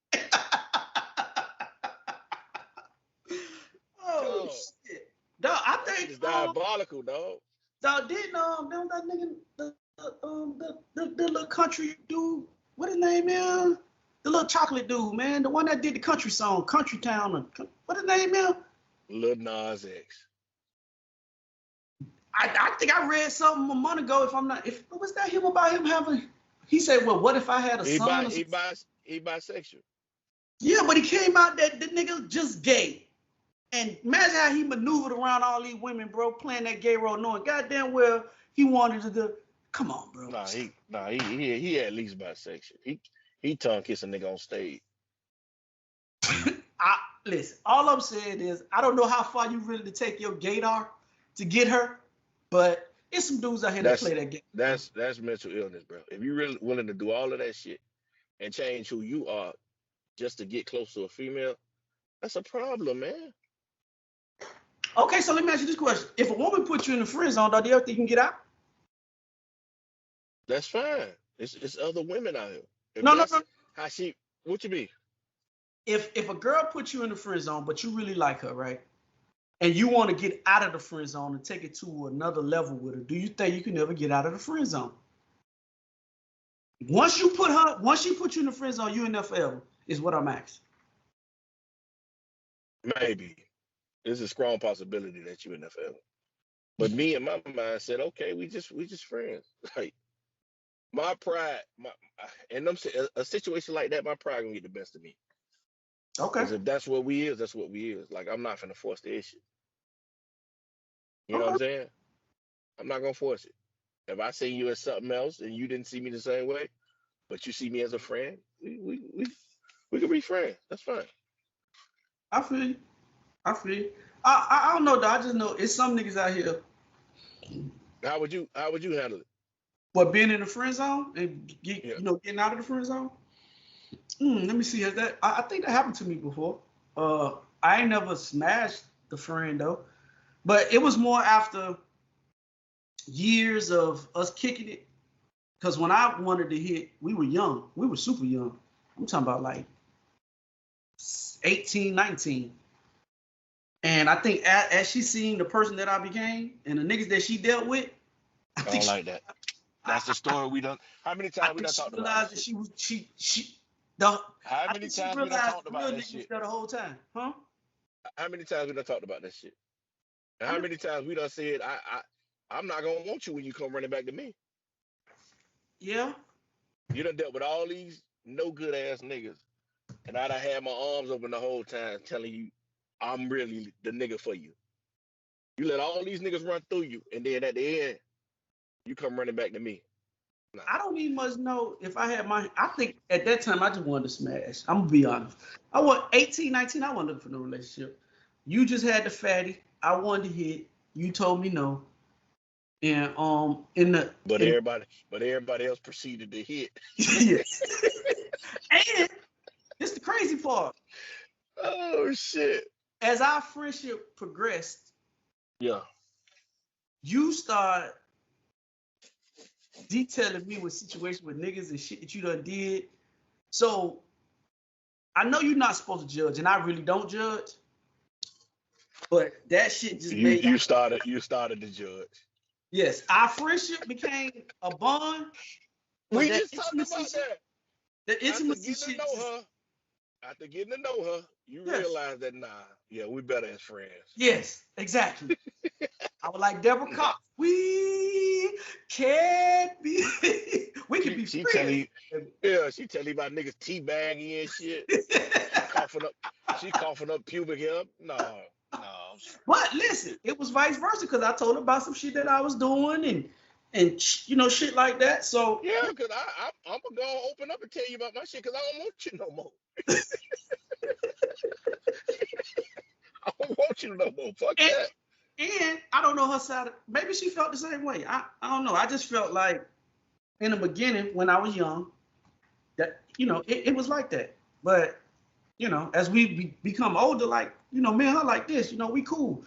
Oh shit, dog! I think it's diabolical, dog. Dog, didn't that nigga the little country dude, what his name is? The little chocolate dude, man, the one that did the country song, Country Town, what his name is? Lil Nas X. I think I read something a month ago. If was that him about him having? He said, "Well, what if I had a son?" He bisexual. Yeah, but he came out that the nigga just gay, and imagine how he maneuvered around all these women, bro, playing that gay role, knowing goddamn well he wanted to do. Come on, bro. He at least bisexual. He tongue kiss a nigga on stage. Listen, all I'm saying is I don't know how far you really to take your gaydar to get her, but it's some dudes out here that play that game. That's mental illness, bro. If you're really willing to do all of that shit and change who you are just to get close to a female, that's a problem, man. Okay, so let me ask you this question: if a woman puts you in the friend zone, do you ever think you can get out? That's fine. It's other women out here. No. How she? What you mean? If a girl puts you in the friend zone, but you really like her, right? And you want to get out of the friend zone and take it to another level with her, do you think you can ever get out of the friend zone? Once she put you in the friend zone, you in there forever, is what I'm asking. Maybe. There's a strong possibility that you in there forever. But me and my mind said, okay, we just friends. Like my pride, and a situation like that, my pride gonna get the best of me. Okay. Because if that's what we is, that's what we is. Like I'm not finna force the issue. You know what I'm saying? I'm not gonna force it. If I see you as something else and you didn't see me the same way, but you see me as a friend, we can be friends. That's fine. I feel you. I don't know, though. I just know it's some niggas out here. How would you handle it? What, being in the friend zone and getting out of the friend zone? Let me see. I think that happened to me before. I ain't never smashed the friend though, but it was more after years of us kicking it. Because when I wanted to hit, we were young. We were super young. I'm talking about like 18, 19. And I think as she seen the person that I became and the niggas that she dealt with, I don't like that. That's the story we done. How many times we done talked about that? How many times we done talked about that shit? The whole time, huh? How many times we done talked about that shit? And how many times we done said, I'm not gonna want you when you come running back to me? Yeah. You done dealt with all these no good ass niggas, and I done had my arms open the whole time telling you I'm really the nigga for you. You let all these niggas run through you, and then at the end, you come running back to me. Nah. I don't even much know if I had I think at that time I just wanted to smash. I'm gonna be honest. I was 18, 19, I wasn't looking for no relationship. You just had the fatty. I wanted to hit. You told me no. And everybody else proceeded to hit. Yes. And this is the crazy part. Oh shit. As our friendship progressed, yeah, you start detailing me with situations with niggas and shit that you done did. So I know you're not supposed to judge, and I really don't judge. But that shit just made you started to judge. Yes, our friendship became a bond. We just talked about that. The intimacy shit. After getting to know her, you realize that we better as friends. Yes, exactly. I was like, Deborah Cox, we can't be. We can be friends. She tell you about niggas teabagging and shit. She coughing up pubic hair. No. But listen, it was vice versa because I told her about some shit that I was doing and shit like that. So yeah, because I'm gonna go open up and tell you about my shit because I don't want you no more. I don't want you no more. Fuck that. And I don't know her side. Maybe she felt the same way. I don't know. I just felt like in the beginning when I was young that it was like that. But as we become older, like me and her like this, we cool.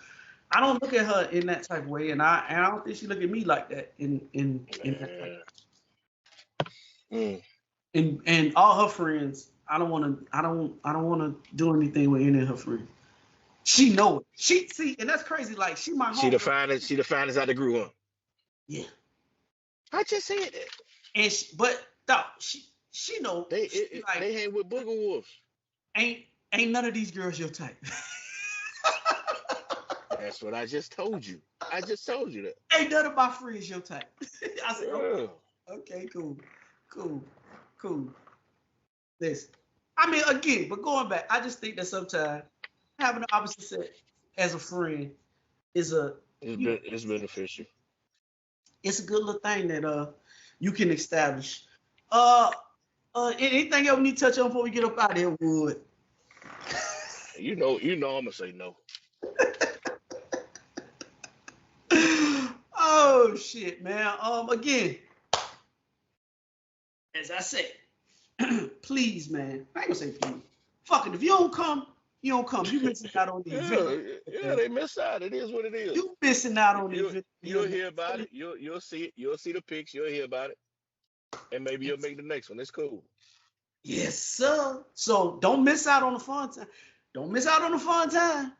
I don't look at her in that type of way, and I don't think she look at me like that in that type. And all her friends, I don't want to do anything with any of her friends. She know it. And that's crazy. Like she my She the finest out the group, huh? Yeah. I just said that. And but dog, she know They like they hang with booger wolves. ain't none of these girls your type. That's what I just told you. I just told you that. Ain't none of my friends your type. I said, Yeah. okay, cool. Listen, I mean, again, but going back, I just think that sometimes having the opposite sex as a friend is It's beneficial. it's a good little thing that you can establish. Anything else we need to touch on before we get up out of here, Wood? You know I'm gonna say no. Oh shit, man. Again, as I said, please, man. I ain't gonna say please. Fuck it. If you don't come, you don't come. You missing out on the event. Yeah, they miss out. It is what it is. You missing out on the event. You'll hear about it. You'll see it. You'll see the pics. You'll hear about it, and maybe you'll make the next one. It's cool. Yes, sir. So don't miss out on the fun time. Don't miss out on the fun time.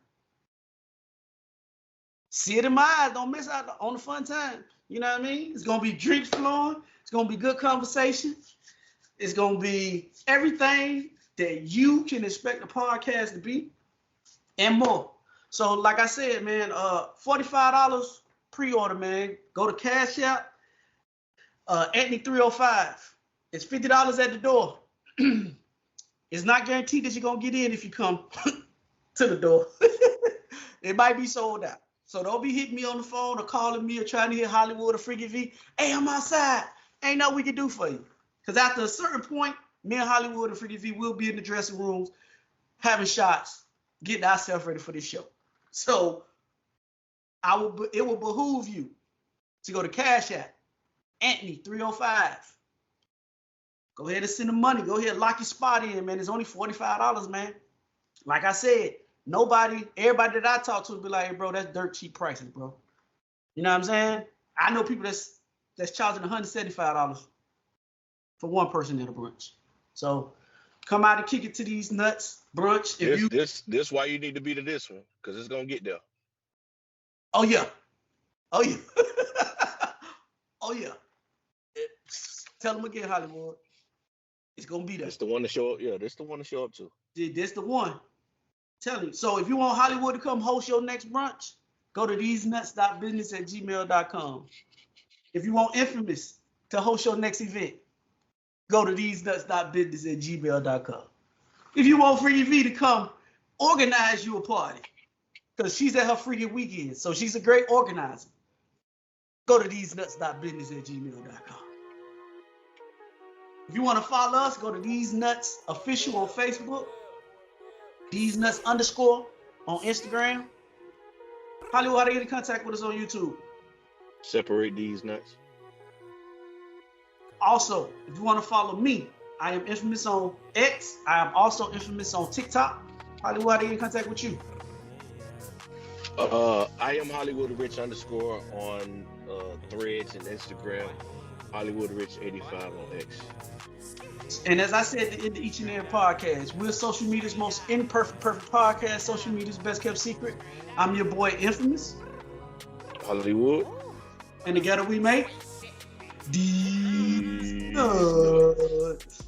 See it in my eyes. Don't miss out on the fun time. You know what I mean? It's gonna be drinks flowing. It's gonna be good conversation. It's gonna be everything that you can expect a podcast to be, and more. So, like I said, man, $45 pre-order, man. Go to Cash App, Anthony 305. It's $50 at the door. It's not guaranteed that you're gonna get in if you come to the door. It might be sold out. So don't be hitting me on the phone or calling me or trying to hit Hollywood or Freaky V. Hey, I'm outside. Ain't nothing we can do for you. Because after a certain point, me and Hollywood and Freaky V will be in the dressing rooms having shots, getting ourselves ready for this show. So it will behoove you to go to Cash App, Anthony 305. Go ahead and send the money. Go ahead and lock your spot in, man. It's only $45, man. Like I said, everybody that I talk to will be like, hey, bro, that's dirt cheap prices, bro. You know what I'm saying? I know people that's charging $175 for one person at a brunch. So come out and kick it to these nuts brunch. This why you need to be to this one, because it's gonna get there. Oh yeah. Oh yeah. Tell them again, Hollywood. It's gonna be there. It's the one to show up. Yeah, this the one to show up to. This the one. Tell you. So if you want Hollywood to come host your next brunch, go to thesenuts.business@gmail.com. If you want Infamous to host your next event, go to thesenuts.business@gmail.com. If you want Freaky V to come organize you a party, because she's at her freaky weekend, so she's a great organizer, go to thesenuts.business@gmail.com. If you want to follow us, go to These Nuts Official on Facebook, These Nuts _ on Instagram. Hollywood, how to get in contact with us on YouTube? Separate these nuts. Also, if you want to follow me, I am infamous on X. I am also infamous on TikTok. Hollywood, how to get in contact with you? I am Hollywood Rich _ on Threads and Instagram. Hollywood Rich 85 on X. And as I said at the end of each and every podcast, we're social media's most imperfect podcast, social media's best kept secret. I'm your boy Infamous. Hollywood. And together we make These Nuts.